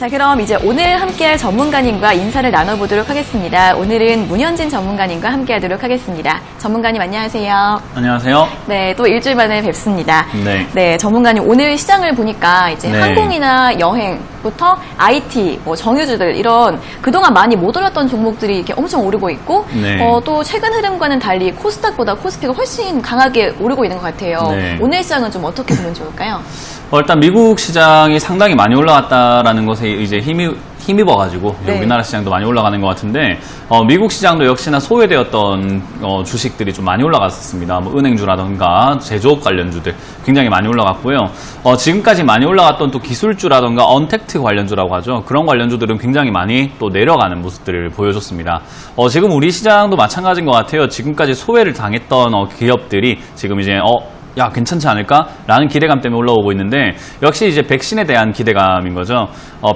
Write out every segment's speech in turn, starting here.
자, 그럼 이제 오늘 함께할 전문가님과 인사를 나눠보도록 하겠습니다. 오늘은 문현진 전문가님과 함께하도록 하겠습니다. 전문가님 안녕하세요. 안녕하세요. 네, 또 일주일 만에 뵙습니다. 네. 네, 전문가님 오늘 시장을 보니까 이제 네. 항공이나 여행부터 IT, 뭐 정유주들 이런 그동안 많이 못 올랐던 종목들이 이렇게 엄청 오르고 있고 네. 또 최근 흐름과는 달리 코스닥보다 코스피가 훨씬 강하게 오르고 있는 것 같아요. 네. 오늘 시장은 좀 어떻게 보면 좋을까요? 일단 미국 시장이 상당히 많이 올라갔다라는 것에 이제 힘입어가지고 네. 우리나라 시장도 많이 올라가는 것 같은데 미국 시장도 역시나 소외되었던 주식들이 좀 많이 올라갔었습니다. 뭐 은행주라든가 제조업 관련주들 굉장히 많이 올라갔고요. 지금까지 많이 올라갔던 또 기술주라든가 언택트 관련주라고 하죠. 그런 관련주들은 굉장히 많이 또 내려가는 모습들을 보여줬습니다. 지금 우리 시장도 마찬가지인 것 같아요. 지금까지 소외를 당했던 기업들이 지금 이제 야, 괜찮지 않을까? 라는 기대감 때문에 올라오고 있는데, 역시 이제 백신에 대한 기대감인 거죠.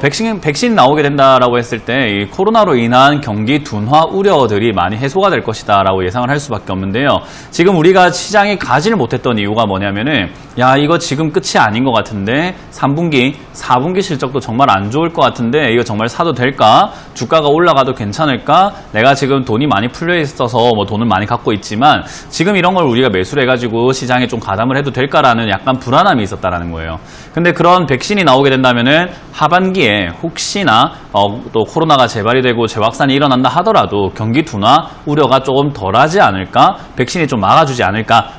백신 나오게 된다라고 했을 때, 이 코로나로 인한 경기 둔화 우려들이 많이 해소가 될 것이다 라고 예상을 할 수밖에 없는데요. 지금 우리가 시장에 가지를 못했던 이유가 뭐냐면은, 야, 이거 지금 끝이 아닌 것 같은데, 3분기, 4분기 실적도 정말 안 좋을 것 같은데, 이거 정말 사도 될까? 주가가 올라가도 괜찮을까? 내가 지금 돈이 많이 풀려 있어서 뭐 돈을 많이 갖고 있지만, 지금 이런 걸 우리가 매수를 해가지고 시장에 좀 가담을 해도 될까라는 약간 불안함이 있었다라는 거예요. 근데 그런 백신이 나오게 된다면은 하반기에 혹시나 또 코로나가 재발이 되고 재확산이 일어난다 하더라도 경기 둔화 우려가 조금 덜하지 않을까? 백신이 좀 막아주지 않을까?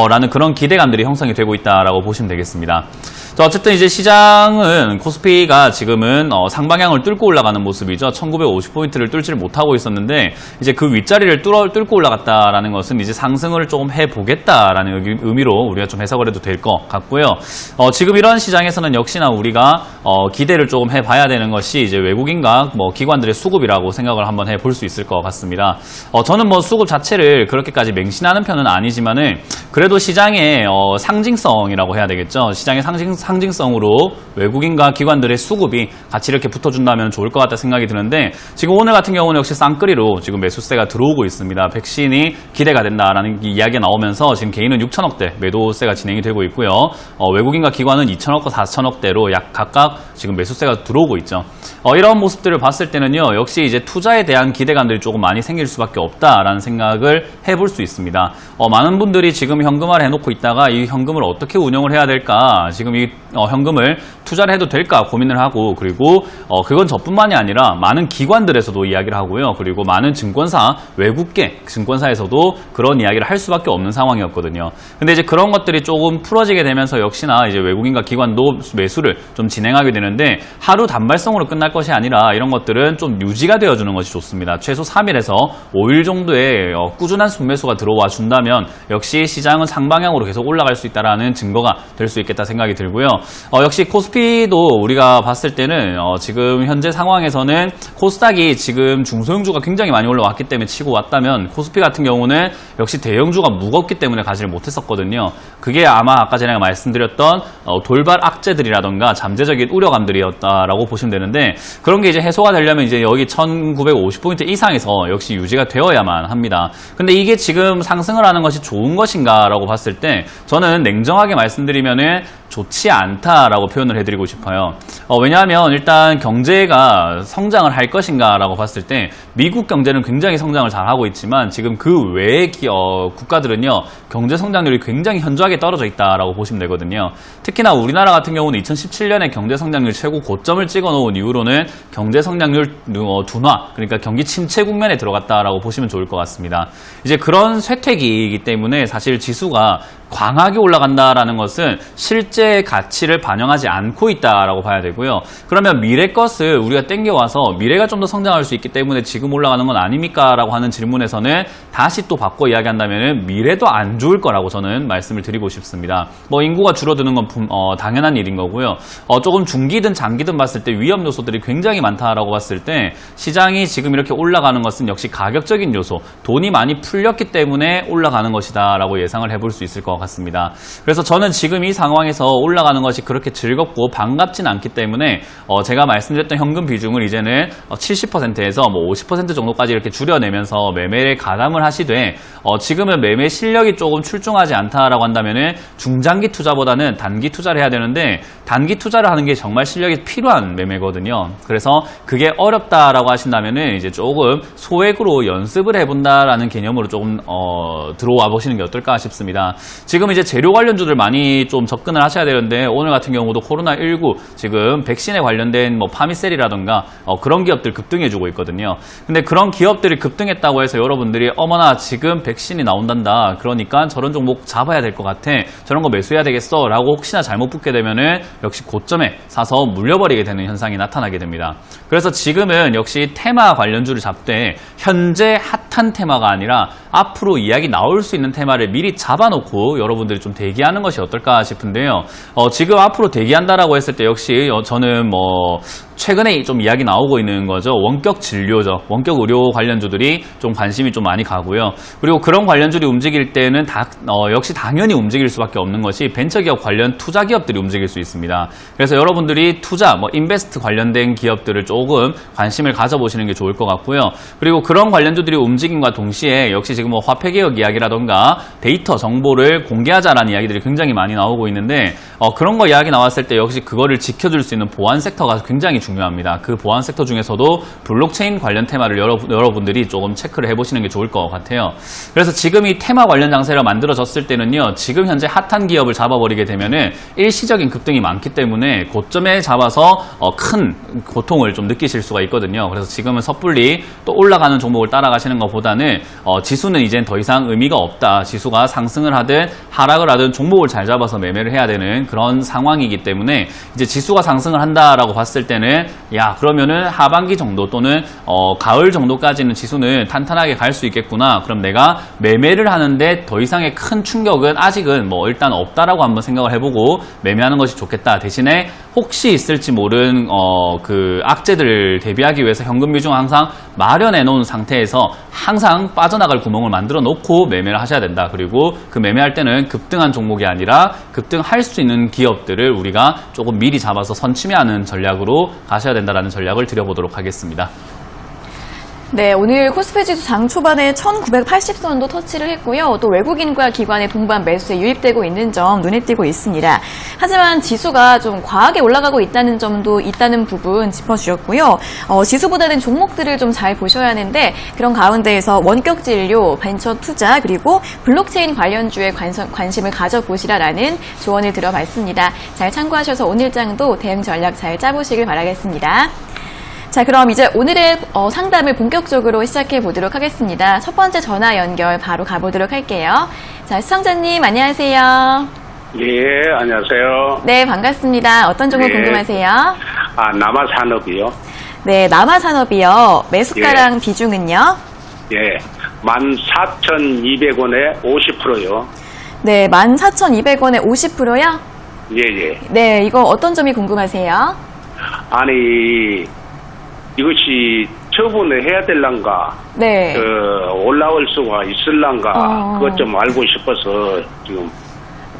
라는 그런 기대감들이 형성이 되고 있다라고 보시면 되겠습니다. 어쨌든 이제 시장은 코스피가 지금은 상방향을 뚫고 올라가는 모습이죠. 1950포인트를 뚫지를 못하고 있었는데 이제 그 윗자리를 뚫고 올라갔다라는 것은 이제 상승을 조금 해보겠다라는 의미로 우리가 좀 해석을 해도 될 것 같고요. 지금 이런 시장에서는 역시나 우리가 기대를 조금 해봐야 되는 것이 이제 외국인과 뭐 기관들의 수급이라고 생각을 한번 해볼 수 있을 것 같습니다. 저는 뭐 수급 자체를 그렇게까지 맹신하는 편은 아니지만은 그래도 시장의 상징성이라고 해야 되겠죠. 시장의 상징성으로 외국인과 기관들의 수급이 같이 이렇게 붙어준다면 좋을 것 같다 생각이 드는데 지금 오늘 같은 경우는 역시 쌍끌이로 지금 매수세가 들어오고 있습니다. 백신이 기대가 된다라는 이야기가 나오면서 지금 개인은 6천억대 매도세가 진행이 되고 있고요. 외국인과 기관은 2천억과 4천억대로 약 각각 지금 매수세가 들어오고 있죠. 이런 모습들을 봤을 때는요. 역시 이제 투자에 대한 기대감들이 조금 많이 생길 수밖에 없다라는 생각을 해볼 수 있습니다. 많은 분들이 지금 현금화를 해놓고 있다가 이 현금을 어떻게 운영을 해야 될까 지금 이 현금을 투자를 해도 될까 고민을 하고 그리고 그건 저뿐만이 아니라 많은 기관들에서도 이야기를 하고요. 그리고 많은 증권사, 외국계 증권사에서도 그런 이야기를 할 수밖에 없는 상황이었거든요. 근데 이제 그런 것들이 조금 풀어지게 되면서 역시나 이제 외국인과 기관도 매수를 좀 진행하게 되는데 하루 단발성으로 끝날 것이 아니라 이런 것들은 좀 유지가 되어주는 것이 좋습니다. 최소 3일에서 5일 정도의 꾸준한 순매수가 들어와 준다면 역시 시장은 상방향으로 계속 올라갈 수 있다는 증거가 될 수 있겠다 생각이 들고요. 역시 코스피도 우리가 봤을 때는 지금 현재 상황에서는 코스닥이 지금 중소형주가 굉장히 많이 올라왔기 때문에 치고 왔다면 코스피 같은 경우는 역시 대형주가 무겁기 때문에 가지를 못했었거든요. 그게 아마 아까 전에 말씀드렸던 돌발 악재들이라던가 잠재적인 우려감들이었다라고 보시면 되는데 그런 게 이제 해소가 되려면 이제 여기 1950포인트 이상에서 역시 유지가 되어야만 합니다. 근데 이게 지금 상승을 하는 것이 좋은 것인가라고 봤을 때 저는 냉정하게 말씀드리면은 좋지 않다라고 표현을 해드리고 싶어요. 왜냐하면 일단 경제가 성장을 할 것인가라고 봤을 때 미국 경제는 굉장히 성장을 잘하고 있지만 지금 그 외의 국가들은요 경제 성장률이 굉장히 현저하게 떨어져 있다라고 보시면 되거든요. 특히나 우리나라 같은 경우는 2017년에 경제 성장률 최고 고점을 찍어놓은 이후로는 경제 성장률 둔화 그러니까 경기 침체 국면에 들어갔다라고 보시면 좋을 것 같습니다. 이제 그런 쇠퇴기이기 때문에 사실 지수가 광하게 올라간다라는 것은 실제 가치를 반영하지 않고 있다라고 봐야 되고요. 그러면 미래 것을 우리가 땡겨와서 미래가 좀 더 성장할 수 있기 때문에 지금 올라가는 건 아닙니까? 라고 하는 질문에서는 다시 또 바꿔 이야기한다면 미래도 안 좋을 거라고 저는 말씀을 드리고 싶습니다. 뭐 인구가 줄어드는 건 당연한 일인 거고요. 조금 중기든 장기든 봤을 때 위험 요소들이 굉장히 많다라고 봤을 때 시장이 지금 이렇게 올라가는 것은 역시 가격적인 요소, 돈이 많이 풀렸기 때문에 올라가는 것이다 라고 예상을 해볼 수 있을 것 같습니다. 그래서 저는 지금 이 상황에서 올라가는 것이 그렇게 즐겁고 반갑진 않기 때문에 제가 말씀드렸던 현금 비중을 이제는 70%에서 뭐 50% 정도까지 이렇게 줄여내면서 매매에 가담을 하시되 지금은 매매 실력이 조금 출중하지 않다라고 한다면은 중장기 투자보다는 단기 투자를 해야 되는데 단기 투자를 하는 게 정말 실력이 필요한 매매거든요. 그래서 그게 어렵다라고 하신다면은 이제 조금 소액으로 연습을 해본다라는 개념으로 조금 들어와 보시는 게 어떨까 싶습니다. 지금 이제 재료 관련주들 많이 좀 접근을 하셔야 되는데 오늘 같은 경우도 코로나19 지금 백신에 관련된 뭐 파미셀이라던가 그런 기업들 급등해주고 있거든요. 근데 그런 기업들이 급등했다고 해서 여러분들이 어머나 지금 백신이 나온단다. 그러니까 저런 종목 잡아야 될 것 같아. 저런 거 매수해야 되겠어. 라고 혹시나 잘못 붙게 되면은 역시 고점에 사서 물려버리게 되는 현상이 나타나게 됩니다. 그래서 지금은 역시 테마 관련주를 잡되 현재 핫한 테마가 아니라 앞으로 이야기 나올 수 있는 테마를 미리 잡아놓고 여러분들이 좀 대기하는 것이 어떨까 싶은데요. 지금 앞으로 대기한다라고 했을 때 역시 저는 뭐 최근에 좀 이야기 나오고 있는 거죠. 원격 진료죠. 원격 의료 관련주들이 좀 관심이 좀 많이 가고요. 그리고 그런 관련주들이 움직일 때는 역시 당연히 움직일 수밖에 없는 것이 벤처기업 관련 투자 기업들이 움직일 수 있습니다. 그래서 여러분들이 투자, 뭐 인베스트 관련된 기업들을 조금 관심을 가져보시는 게 좋을 것 같고요. 그리고 그런 관련주들이 움직임과 동시에 역시 지금 뭐 화폐개혁 이야기라던가 데이터 정보를 공개하자라는 이야기들이 굉장히 많이 나오고 있는데 그런 거 이야기 나왔을 때 역시 그거를 지켜줄 수 있는 보안 섹터가 굉장히 중요합니다. 그 보안 섹터 중에서도 블록체인 관련 테마를 여러분들이 조금 체크를 해보시는 게 좋을 것 같아요. 그래서 지금 이 테마 관련 장세가 만들어졌을 때는요, 지금 현재 핫한 기업을 잡아버리게 되면은 일시적인 급등이 많기 때문에 고점에 잡아서 큰 고통을 좀 느끼실 수가 있거든요. 그래서 지금은 섣불리 또 올라가는 종목을 따라가시는 것보다는 지수는 이젠 더 이상 의미가 없다. 지수가 상승을 하든 하락을 하든 종목을 잘 잡아서 매매를 해야 되는 그런 상황이기 때문에 이제 지수가 상승을 한다라고 봤을 때는 그러면은 하반기 정도 또는 가을 정도까지는 지수는 탄탄하게 갈 수 있겠구나. 그럼 내가 매매를 하는데 더 이상의 큰 충격은 아직은 뭐 일단 없다라고 한번 생각을 해보고 매매하는 것이 좋겠다. 대신에 혹시 있을지 모른 그 악재들을 대비하기 위해서 현금 비중 항상 마련해 놓은 상태에서 항상 빠져나갈 구멍을 만들어 놓고 매매를 하셔야 된다. 그리고 그 매매할 때는 급등한 종목이 아니라 급등할 수 있는 기업들을 우리가 조금 미리 잡아서 선취매하는 전략으로 가셔야 된다라는 전략을 드려보도록 하겠습니다. 네, 오늘 코스피 지수 장 초반에 1980선도 터치를 했고요. 또 외국인과 기관의 동반 매수에 유입되고 있는 점 눈에 띄고 있습니다. 하지만 지수가 좀 과하게 올라가고 있다는 점도 있다는 부분 짚어주셨고요. 지수보다는 종목들을 좀 잘 보셔야 하는데 그런 가운데에서 원격 진료, 벤처 투자 그리고 블록체인 관련주에 관심을 가져보시라라는 조언을 드려봤습니다. 잘 참고하셔서 오늘 장도 대응 전략 잘 짜보시길 바라겠습니다. 자, 그럼 이제 오늘의 상담을 본격적으로 시작해 보도록 하겠습니다. 첫 번째 전화 연결 바로 가보도록 할게요. 자, 시청자님 안녕하세요. 예, 안녕하세요. 네, 반갑습니다. 어떤 종목 궁금하세요? 남아산업이요. 네, 남아산업이요. 매수가랑 비중은요? 예, 14,200원에 50%요. 네, 14,200원에 50%요? 예. 네, 이거 어떤 점이 궁금하세요? 아니, 이것이 처분을 해야 될란가? 네. 올라올 수가 있을란가? 그것 좀 알고 싶어서 지금.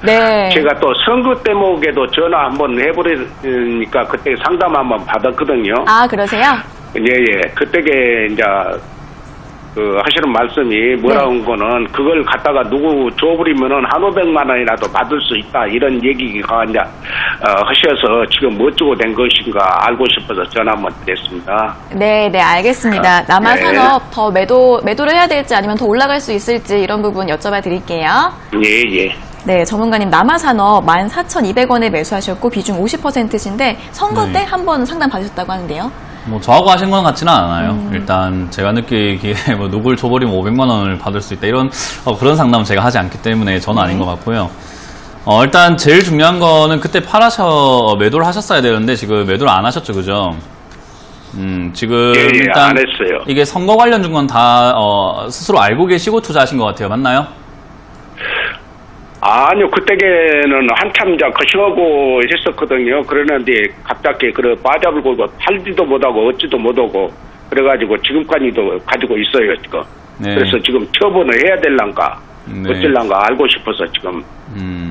네. 제가 또 선거 대목에도 전화 한번 해보려니까 그때 상담 한번 받았거든요. 아, 그러세요? 예. 그때게 이제 하시는 말씀이 뭐라는 거는 그걸 갖다가 누구 줘버리면은 1,500만 원이라도 받을 수 있다 이런 얘기가 이제 하셔서 지금 어쩌고 된 것인가 알고 싶어서 전화 한번 드렸습니다. 네, 알겠습니다. 남아산업 더 매도를 해야 될지 아니면 더 올라갈 수 있을지 이런 부분 여쭤봐 드릴게요. 예. 네, 전문가님 남아산업 14,200원에 매수하셨고 비중 50%신데 선거 때 한번 상담 받으셨다고 하는데요. 뭐 저하고 하신 건 같지는 않아요. 일단 제가 느끼기에 뭐 누굴 줘버리면 500만 원을 받을 수 있다 이런 그런 상담은 제가 하지 않기 때문에 저는 아닌 것 같고요. 일단 제일 중요한 거는 그때 매도를 하셨어야 되는데 지금 매도를 안 하셨죠, 그죠? 지금 예, 일단 안 했어요. 이게 선거 관련준 건 다 스스로 알고 계시고 투자하신 것 같아요. 맞나요? 아니요, 그때는 한참 이제 거시하고 했었거든요. 그러는데 갑자기 바잡을 걸고 팔지도 못하고 얻지도 못하고 그래가지고 지금까지도 가지고 있어요, 지금. 네. 그래서 지금 처분을 해야 될란가, 네. 어쩔란가 알고 싶어서 지금.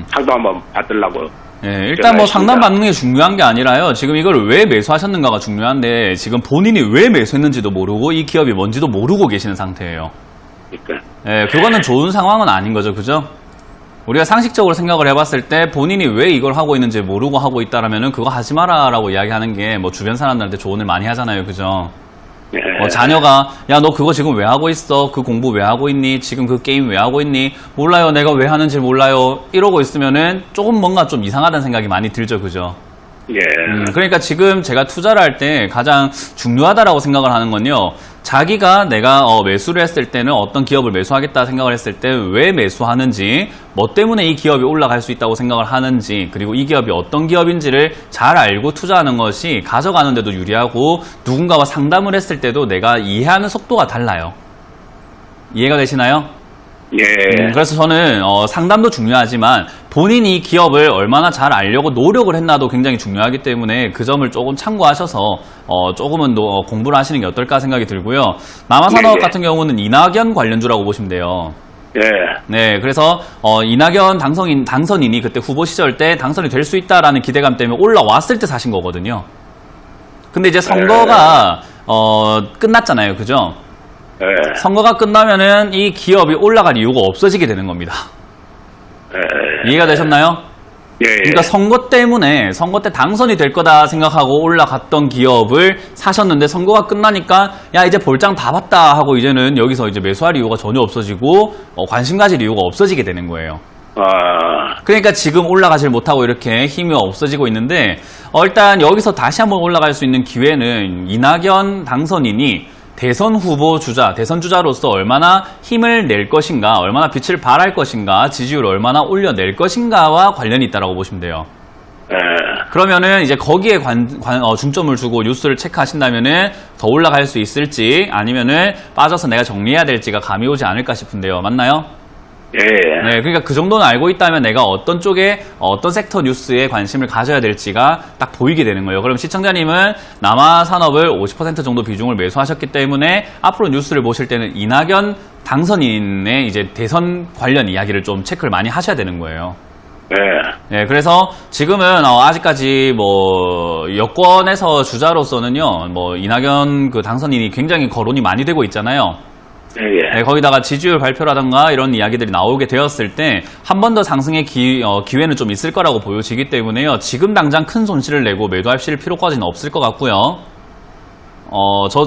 상담 한번 받으려고. 일단 뭐 상담 받는 게 중요한 게 아니라요. 지금 이걸 왜 매수하셨는가가 중요한데 지금 본인이 왜 매수했는지도 모르고 이 기업이 뭔지도 모르고 계시는 상태예요. 그러니까. 그거는 좋은 상황은 아닌 거죠. 그죠? 우리가 상식적으로 생각을 해봤을 때 본인이 왜 이걸 하고 있는지 모르고 하고 있다라면은 그거 하지 마라라고 이야기하는 게 뭐 주변 사람들한테 조언을 많이 하잖아요. 그죠? 자녀가 야 너 그거 지금 왜 하고 있어? 그 공부 왜 하고 있니? 지금 그 게임 왜 하고 있니? 몰라요. 내가 왜 하는지 몰라요. 이러고 있으면은 조금 뭔가 좀 이상하다는 생각이 많이 들죠. 그죠? 그러니까 지금 제가 투자를 할 때 가장 중요하다라고 생각을 하는 건요. 자기가 내가 매수를 했을 때는 어떤 기업을 매수하겠다 생각을 했을 때 왜 매수하는지, 뭐 때문에 이 기업이 올라갈 수 있다고 생각을 하는지, 그리고 이 기업이 어떤 기업인지를 잘 알고 투자하는 것이 가져가는 데도 유리하고 누군가와 상담을 했을 때도 내가 이해하는 속도가 달라요. 이해가 되시나요? 그래서 저는 상담도 중요하지만 본인이 이 기업을 얼마나 잘 알려고 노력을 했나도 굉장히 중요하기 때문에 그 점을 조금 참고하셔서 조금은 공부를 하시는 게 어떨까 생각이 들고요. 남아산업 같은 경우는 이낙연 관련주라고 보시면 돼요. 네, 그래서 이낙연 당선인이 그때 후보 시절 때 당선이 될 수 있다라는 기대감 때문에 올라왔을 때 사신 거거든요. 근데 이제 선거가 끝났잖아요. 그죠? 선거가 끝나면은 이 기업이 올라갈 이유가 없어지게 되는 겁니다. 이해가 되셨나요? 그러니까 선거 때 당선이 될 거다 생각하고 올라갔던 기업을 사셨는데 선거가 끝나니까 야 이제 볼장 다 봤다 하고 이제는 여기서 이제 매수할 이유가 전혀 없어지고 관심 가질 이유가 없어지게 되는 거예요. 그러니까 지금 올라가질 못하고 이렇게 힘이 없어지고 있는데 일단 여기서 다시 한번 올라갈 수 있는 기회는 이낙연 당선인이 대선 후보 주자, 대선 주자로서 얼마나 힘을 낼 것인가, 얼마나 빛을 발할 것인가, 지지율을 얼마나 올려낼 것인가와 관련이 있다고 보시면 돼요. 그러면은 이제 거기에 중점을 주고 뉴스를 체크하신다면은 더 올라갈 수 있을지 아니면은 빠져서 내가 정리해야 될지가 감이 오지 않을까 싶은데요. 맞나요? 네, 그러니까 그 정도는 알고 있다면 내가 어떤 쪽에 어떤 섹터 뉴스에 관심을 가져야 될지가 딱 보이게 되는 거예요. 그럼 시청자님은 남아산업을 50% 정도 비중을 매수하셨기 때문에 앞으로 뉴스를 보실 때는 이낙연 당선인의 이제 대선 관련 이야기를 좀 체크를 많이 하셔야 되는 거예요. 네, 그래서 지금은 아직까지 뭐 여권에서 주자로서는요, 뭐 이낙연 그 당선인이 굉장히 거론이 많이 되고 있잖아요. 네, 거기다가 지지율 발표라던가 이런 이야기들이 나오게 되었을 때 한 번 더 상승의 기회는 좀 있을 거라고 보여지기 때문에요. 지금 당장 큰 손실을 내고 매도하실 필요까지는 없을 것 같고요.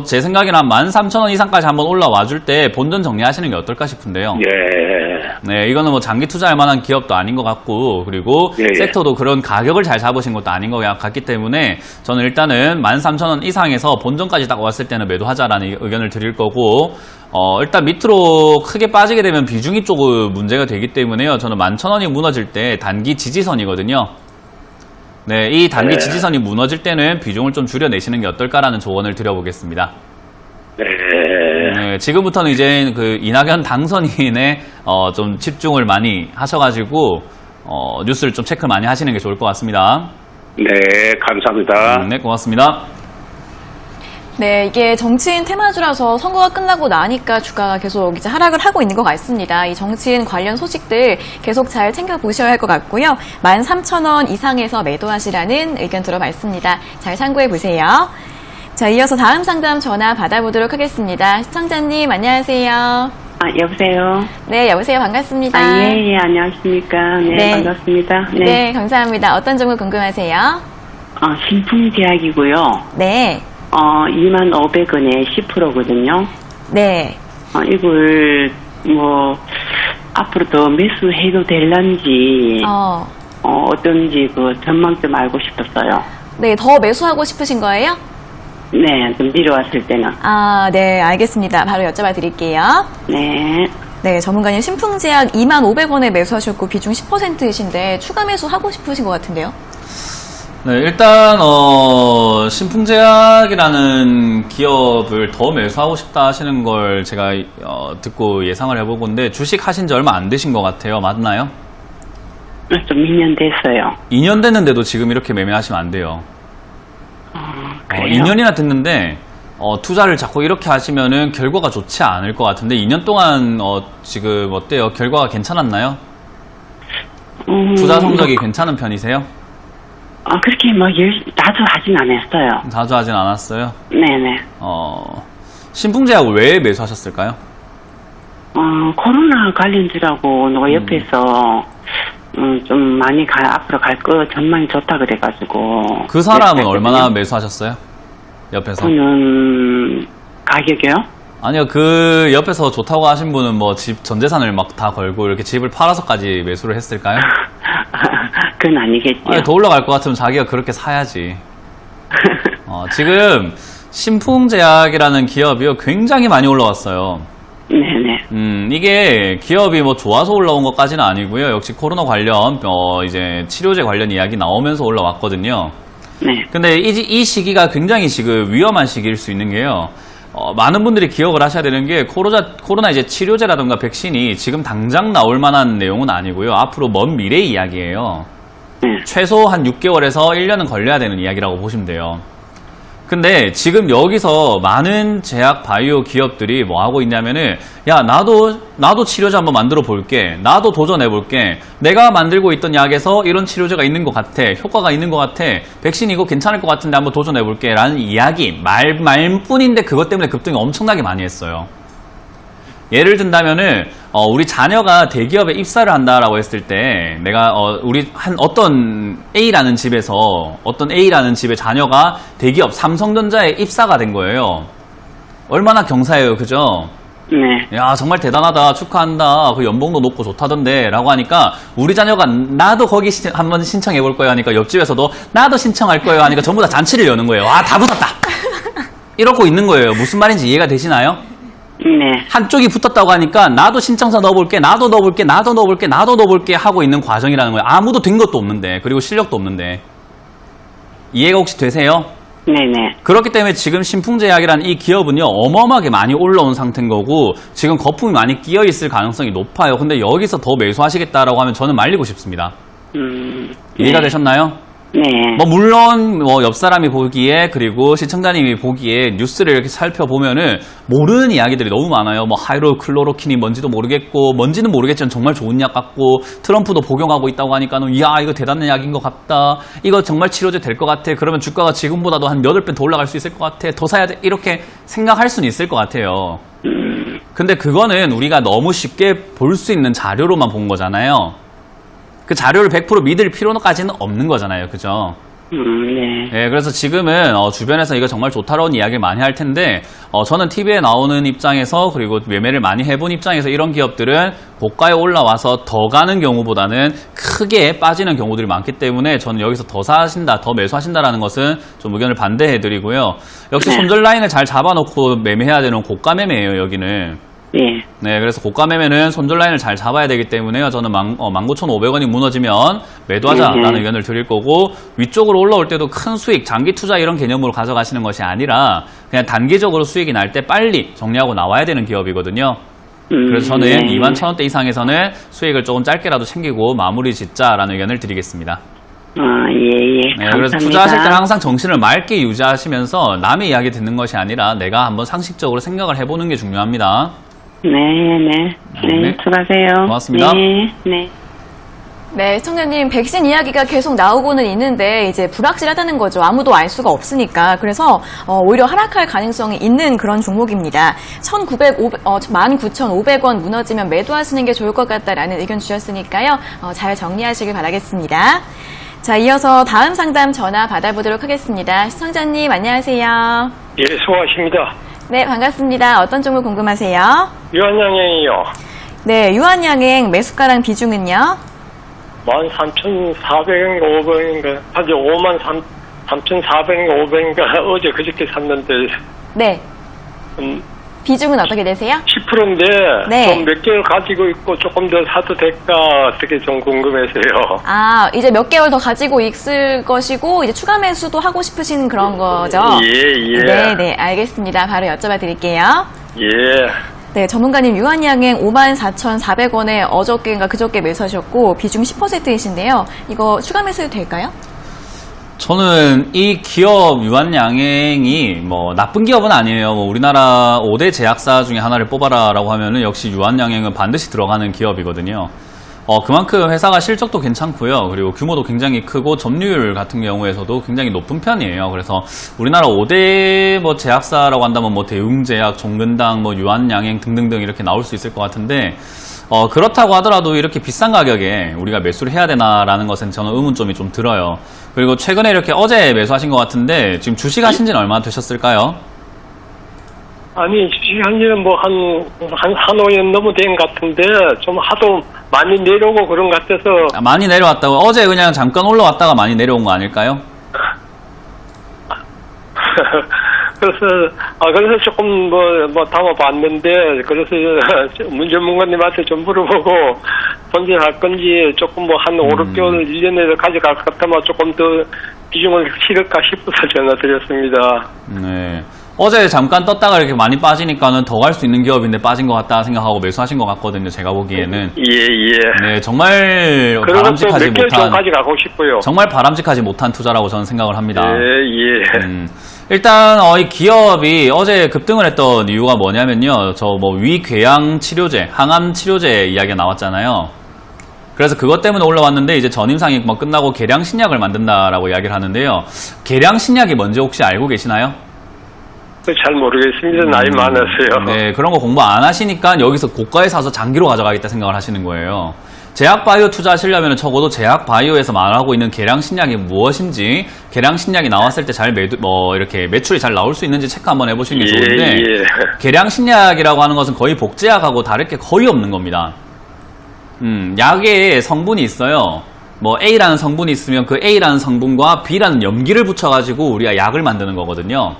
제 생각에는 한 13,000원 이상까지 한번 올라와 줄 때 본전 정리하시는 게 어떨까 싶은데요. 네, 이거는 뭐 장기 투자할 만한 기업도 아닌 것 같고, 그리고 섹터도 그런 가격을 잘 잡으신 것도 아닌 것 같기 때문에 저는 일단은 13,000원 이상에서 본전까지 딱 왔을 때는 매도하자라는 의견을 드릴 거고, 일단 밑으로 크게 빠지게 되면 비중이 조금 문제가 되기 때문에요. 저는 11,000원이 무너질 때 단기 지지선이거든요. 네, 이 단기 지지선이 무너질 때는 비중을 좀 줄여내시는 게 어떨까라는 조언을 드려보겠습니다. 네, 지금부터는 이제 그 이낙연 당선인에 좀 집중을 많이 하셔가지고 뉴스를 좀 체크 많이 하시는 게 좋을 것 같습니다. 네, 감사합니다. 네, 고맙습니다. 네, 이게 정치인 테마주라서 선거가 끝나고 나니까 주가가 계속 이제 하락을 하고 있는 것 같습니다. 이 정치인 관련 소식들 계속 잘 챙겨보셔야 할 것 같고요. 13,000원 이상에서 매도하시라는 의견 들어봤습니다. 잘 참고해보세요. 자, 이어서 다음 상담 전화 받아보도록 하겠습니다. 시청자님, 안녕하세요. 여보세요? 네, 여보세요. 반갑습니다. 예, 안녕하십니까. 네, 반갑습니다. 네, 감사합니다. 어떤 종목 궁금하세요? 신풍제약이고요. 네. 25,500원에 10%거든요. 네. 이걸, 앞으로 더 매수해도 될런지, 어떤지 그 전망 좀 알고 싶었어요. 네, 더 매수하고 싶으신 거예요? 네, 좀 내려왔을 때는. 네, 알겠습니다. 바로 여쭤봐 드릴게요. 네. 네, 전문가님 신풍제약 25,000원에 매수하셨고 비중 10%이신데 추가 매수하고 싶으신 것 같은데요? 네, 일단 신풍제약이라는 기업을 더 매수하고 싶다 하시는 걸 제가 듣고 예상을 해보건데 주식 하신 지 얼마 안 되신 것 같아요. 맞나요? 좀 2년 됐어요. 2년 됐는데도 지금 이렇게 매매하시면 안 돼요. 그래요? 2년이나 됐는데 투자를 자꾸 이렇게 하시면은 결과가 좋지 않을 것 같은데 2년 동안 지금 어때요? 결과가 괜찮았나요? 투자 성적이 괜찮은 편이세요? 그렇게 자주 하진 않았어요. 자주 하진 않았어요. 네네. 신풍제약을 왜 매수하셨을까요? 코로나 관련주라고 누가 옆에서 좀 많이 앞으로 갈 거 전망이 좋다 그래가지고. 그 사람은 얼마나 매수하셨어요? 옆에서? 저는 가격이요? 아니요, 그 옆에서 좋다고 하신 분은 뭐 집 전 재산을 막 다 걸고 이렇게 집을 팔아서까지 매수를 했을까요? 그건 아니겠죠. 아니, 더 올라갈 것 같으면 자기가 그렇게 사야지. 지금 신풍제약이라는 기업이요 굉장히 많이 올라왔어요. 네네. 이게 기업이 뭐 좋아서 올라온 것까지는 아니고요. 역시 코로나 관련 이제 치료제 관련 이야기 나오면서 올라왔거든요. 네. 근데 이 시기가 굉장히 지금 위험한 시기일 수 있는 게요. 많은 분들이 기억을 하셔야 되는 게 코로나 이제 치료제라든가 백신이 지금 당장 나올 만한 내용은 아니고요. 앞으로 먼 미래 이야기예요. 네. 최소 한 6개월에서 1년은 걸려야 되는 이야기라고 보시면 돼요. 근데 지금 여기서 많은 제약 바이오 기업들이 뭐 하고 있냐면은 야 나도 치료제 한번 만들어 볼게. 나도 도전해 볼게. 내가 만들고 있던 약에서 이런 치료제가 있는 것 같아. 효과가 있는 것 같아. 백신 이거 괜찮을 것 같은데 한번 도전해 볼게. 라는 이야기 말뿐인데 그것 때문에 급등이 엄청나게 많이 했어요. 예를 든다면은 우리 자녀가 대기업에 입사를 한다라고 했을 때 내가 우리 어떤 A라는 집의 자녀가 대기업 삼성전자에 입사가 된 거예요. 얼마나 경사해요, 그죠? 네. 야, 정말 대단하다, 축하한다, 그 연봉도 높고 좋다던데 라고 하니까 우리 자녀가 나도 거기 한번 신청해 볼 거예요 하니까 옆집에서도 나도 신청할 거예요 하니까 전부 다 잔치를 여는 거예요. 아, 다 붙었다 이러고 있는 거예요. 무슨 말인지 이해가 되시나요? 네. 한쪽이 붙었다고 하니까 나도 신청서 넣어볼게, 나도 넣어볼게, 나도 넣어볼게, 나도 넣어볼게 하고 있는 과정이라는 거예요. 아무도 된 것도 없는데, 그리고 실력도 없는데. 이해가 혹시 되세요? 네네. 그렇기 때문에 지금 신풍제약이라는 이 기업은요 어마어마하게 많이 올라온 상태인 거고 지금 거품이 많이 끼어 있을 가능성이 높아요. 근데 여기서 더 매수하시겠다라고 하면 저는 말리고 싶습니다. 이해가 네. 되셨나요? 네. 뭐 물론 뭐 옆 사람이 보기에 그리고 시청자님이 보기에 뉴스를 이렇게 살펴보면은 모르는 이야기들이 너무 많아요. 뭐 하이드로클로로킨이 뭔지도 모르겠고 뭔지는 모르겠지만 정말 좋은 약 같고 트럼프도 복용하고 있다고 하니까는 이야 이거 대단한 약인 것 같다. 이거 정말 치료제 될 것 같아. 그러면 주가가 지금보다도 한 8배 더 올라갈 수 있을 것 같아. 더 사야 돼. 이렇게 생각할 수는 있을 것 같아요. 근데 그거는 우리가 너무 쉽게 볼 수 있는 자료로만 본 거잖아요. 그 자료를 100% 믿을 필요까지는 없는 거잖아요. 그죠? 네. 예, 그래서 지금은 주변에서 이거 정말 좋다라는 이야기를 많이 할 텐데 저는 TV에 나오는 입장에서 그리고 매매를 많이 해본 입장에서 이런 기업들은 고가에 올라와서 더 가는 경우보다는 크게 빠지는 경우들이 많기 때문에 저는 여기서 더 사신다, 더 매수하신다라는 것은 좀 의견을 반대해드리고요. 역시 손절 라인을 잘 잡아놓고 매매해야 되는 고가 매매예요. 여기는. 예. 네, 그래서 고가 매매는 손절 라인을 잘 잡아야 되기 때문에요. 저는 19,500원이 무너지면 매도하자라는 의견을 드릴 거고 위쪽으로 올라올 때도 큰 수익, 장기 투자 이런 개념으로 가져가시는 것이 아니라 그냥 단기적으로 수익이 날 때 빨리 정리하고 나와야 되는 기업이거든요. 그래서 저는 네. 21,000원대 이상에서는 수익을 조금 짧게라도 챙기고 마무리 짓자라는 의견을 드리겠습니다. 예. 네, 그래서 감사합니다. 투자하실 때는 항상 정신을 맑게 유지하시면서 남의 이야기 듣는 것이 아니라 내가 한번 상식적으로 생각을 해보는 게 중요합니다. 네. 네. 수고하세요. 고맙습니다. 네. 네, 시청자님, 백신 이야기가 계속 나오고는 있는데, 이제 불확실하다는 거죠. 아무도 알 수가 없으니까. 그래서, 오히려 하락할 가능성이 있는 그런 종목입니다. 19,500원 무너지면 매도하시는 게 좋을 것 같다라는 의견 주셨으니까요. 잘 정리하시길 바라겠습니다. 자, 이어서 다음 상담 전화 받아보도록 하겠습니다. 시청자님, 안녕하세요. 예, 수고하십니다. 네, 반갑습니다. 어떤 종목 궁금하세요? 유한양행이요. 네, 유한양행 매수가랑 비중은요? 13,400원인가 500원인가, 아직 53,400원인가 500원인가 어제 그저께 샀는데, 네. 비중은 어떻게 되세요? 10%인데, 네. 좀 몇 개월 가지고 있고 조금 더 사도 될까, 어떻게 좀 궁금해서요. 아, 이제 몇 개월 더 가지고 있을 것이고, 이제 추가 매수도 하고 싶으신 그런 거죠? 예. 네, 알겠습니다. 바로 여쭤봐 드릴게요. 예. 네, 전문가님 유한양행 54,400원에 어저께인가 그저께 매수하셨고, 비중 10%이신데요. 이거 추가 매수해도 될까요? 저는 이 기업 유한양행이 뭐 나쁜 기업은 아니에요. 뭐 우리나라 5대 제약사 중에 하나를 뽑아라라고 하면은 역시 유한양행은 반드시 들어가는 기업이거든요. 그만큼 회사가 실적도 괜찮고요. 그리고 규모도 굉장히 크고 점유율 같은 경우에서도 굉장히 높은 편이에요. 그래서 우리나라 5대 뭐 제약사라고 한다면 뭐 대웅제약, 종근당, 뭐 유한양행 등등등 이렇게 나올 수 있을 것 같은데 그렇다고 하더라도 이렇게 비싼 가격에 우리가 매수를 해야 되나라는 것은 저는 의문점이 좀 들어요. 그리고 최근에 이렇게 어제 매수하신 것 같은데 지금 주식하신 지는 얼마나 되셨을까요? 아니, 주식한 지는 뭐 한 5년 넘어 된 것 같은데, 좀 하도 많이 내려오고 그런 것 같아서. 많이 내려왔다고? 어제 그냥 잠깐 올라왔다가 많이 내려온 거 아닐까요? 그래서 조금 담아봤는데, 그래서 문 전문가님한테 좀 물어보고, 손질할 건지 조금 한 5, 6개월, 1년 내로 가져갈 것 같으면 조금 더 비중을 실을까 싶어서 전화드렸습니다. 네. 어제 잠깐 떴다가 이렇게 많이 빠지니까는 더 갈 수 있는 기업인데 빠진 것 같다 생각하고 매수하신 것 같거든요. 제가 보기에는. 예. 네, 정말 그리고 또 바람직하지 몇 개월 좀 못한, 가져가고 싶고요. 정말 바람직하지 못한 투자라고 저는 생각을 합니다. 예. 일단 이 기업이 어제 급등을 했던 이유가 뭐냐면요. 저 뭐 위궤양 치료제, 항암 치료제 이야기가 나왔잖아요. 그래서 그것 때문에 올라왔는데 이제 전임상이 뭐 끝나고 계량 신약을 만든다라고 이야기를 하는데요. 계량 신약이 뭔지 혹시 알고 계시나요? 잘 모르겠습니다. 나이 많아서요. 네, 그런 거 공부 안 하시니까 여기서 고가에 사서 장기로 가져가겠다 생각을 하시는 거예요. 제약바이오 투자하시려면 적어도 제약바이오에서 말하고 있는 계량 신약이 무엇인지, 계량 신약이 나왔을 때 잘 이렇게 매출이 잘 나올 수 있는지 체크 한번 해보시는 게 좋은데, 계량 신약이라고 하는 것은 거의 복제약하고 다를 게 거의 없는 겁니다. 약에 성분이 있어요. 뭐 A라는 성분이 있으면 그 A라는 성분과 B라는 염기를 붙여가지고 우리가 약을 만드는 거거든요.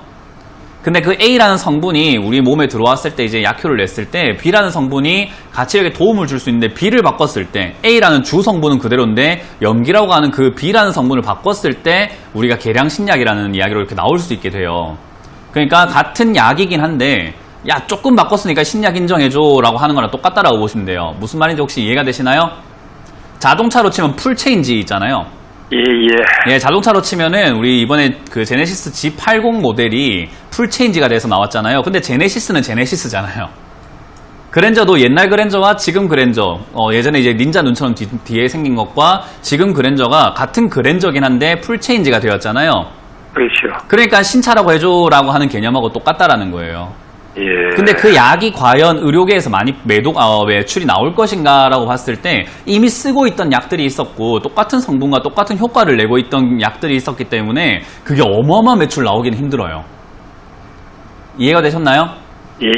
근데 그 A라는 성분이 우리 몸에 들어왔을 때 이제 약효를 냈을 때 B라는 성분이 같이 이렇게 도움을 줄 수 있는데 B를 바꿨을 때 A라는 주 성분은 그대로인데 염기라고 하는 그 B라는 성분을 바꿨을 때 우리가 계량신약이라는 이야기로 이렇게 나올 수 있게 돼요. 그러니까 같은 약이긴 한데 야 조금 바꿨으니까 신약 인정해줘 라고 하는 거랑 똑같다라고 보시면 돼요. 무슨 말인지 혹시 이해가 되시나요? 자동차로 치면 풀체인지 있잖아요. 예, 자동차로 치면은 우리 이번에 그 제네시스 G80 모델이 풀체인지가 돼서 나왔잖아요. 근데 제네시스는 제네시스잖아요. 그랜저도 옛날 그랜저와 지금 그랜저, 예전에 이제 닌자 눈처럼 뒤에 생긴 것과 지금 그랜저가 같은 그랜저긴 한데 풀체인지가 되었잖아요. 그렇죠. 그러니까 신차라고 해줘라고 하는 개념하고 똑같다라는 거예요. 예. 근데 그 약이 과연 의료계에서 많이 매출이 나올 것인가라고 봤을 때 이미 쓰고 있던 약들이 있었고 똑같은 성분과 똑같은 효과를 내고 있던 약들이 있었기 때문에 그게 어마어마한 매출 나오기는 힘들어요. 이해가 되셨나요? 예.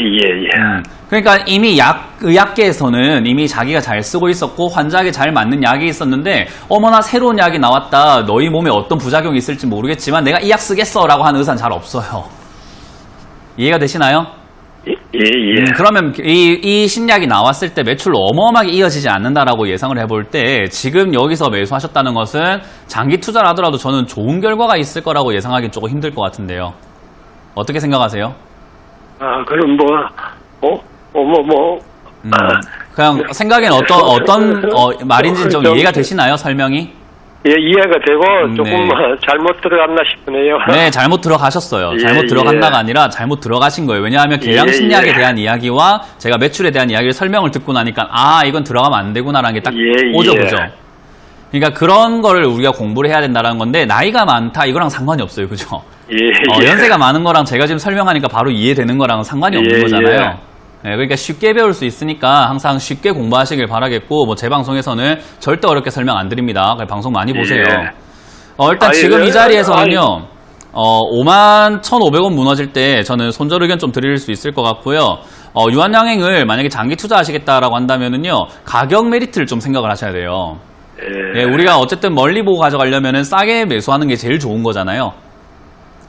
그러니까 이미 의학계에서는 이미 자기가 잘 쓰고 있었고 환자에게 잘 맞는 약이 있었는데 어머나 새로운 약이 나왔다. 너희 몸에 어떤 부작용이 있을지 모르겠지만 내가 이 약 쓰겠어 라고 하는 의사는 잘 없어요. 이해가 되시나요? 예. 그러면 이 신약이 나왔을 때 매출로 어마어마하게 이어지지 않는다라고 예상을 해볼 때 지금 여기서 매수하셨다는 것은 장기 투자를 하더라도 저는 좋은 결과가 있을 거라고 예상하기 조금 힘들 것 같은데요. 어떻게 생각하세요? 그럼 그냥 생각엔 어떤 말인지 좀 이해가 되시나요? 설명이? 예, 이해가 되고 조금 잘못 들어갔나 싶네요. 네, 잘못 들어가셨어요. 잘못 들어갔나가 아니라 잘못 들어가신 거예요. 왜냐하면 계량신약에 대한 이야기와 제가 매출에 대한 이야기를 설명을 듣고 나니까 이건 들어가면 안 되구나라는 게 딱 오죠, 그죠? 그러니까 그런 거를 우리가 공부를 해야 된다는 건데 나이가 많다 이거랑 상관이 없어요, 그죠? 연세가 많은 거랑 제가 지금 설명하니까 바로 이해되는 거랑은 상관이 없는 거잖아요. 네, 그러니까 쉽게 배울 수 있으니까 항상 쉽게 공부하시길 바라겠고 뭐 제 방송에서는 절대 어렵게 설명 안 드립니다. 방송 많이 보세요. 일단 지금 이 자리에서는요. 51,500원 무너질 때 저는 손절 의견 좀 드릴 수 있을 것 같고요. 유한양행을 만약에 장기 투자하시겠다라고 한다면은요. 가격 메리트를 좀 생각을 하셔야 돼요. 예, 우리가 어쨌든 멀리 보고 가져가려면은 싸게 매수하는 게 제일 좋은 거잖아요.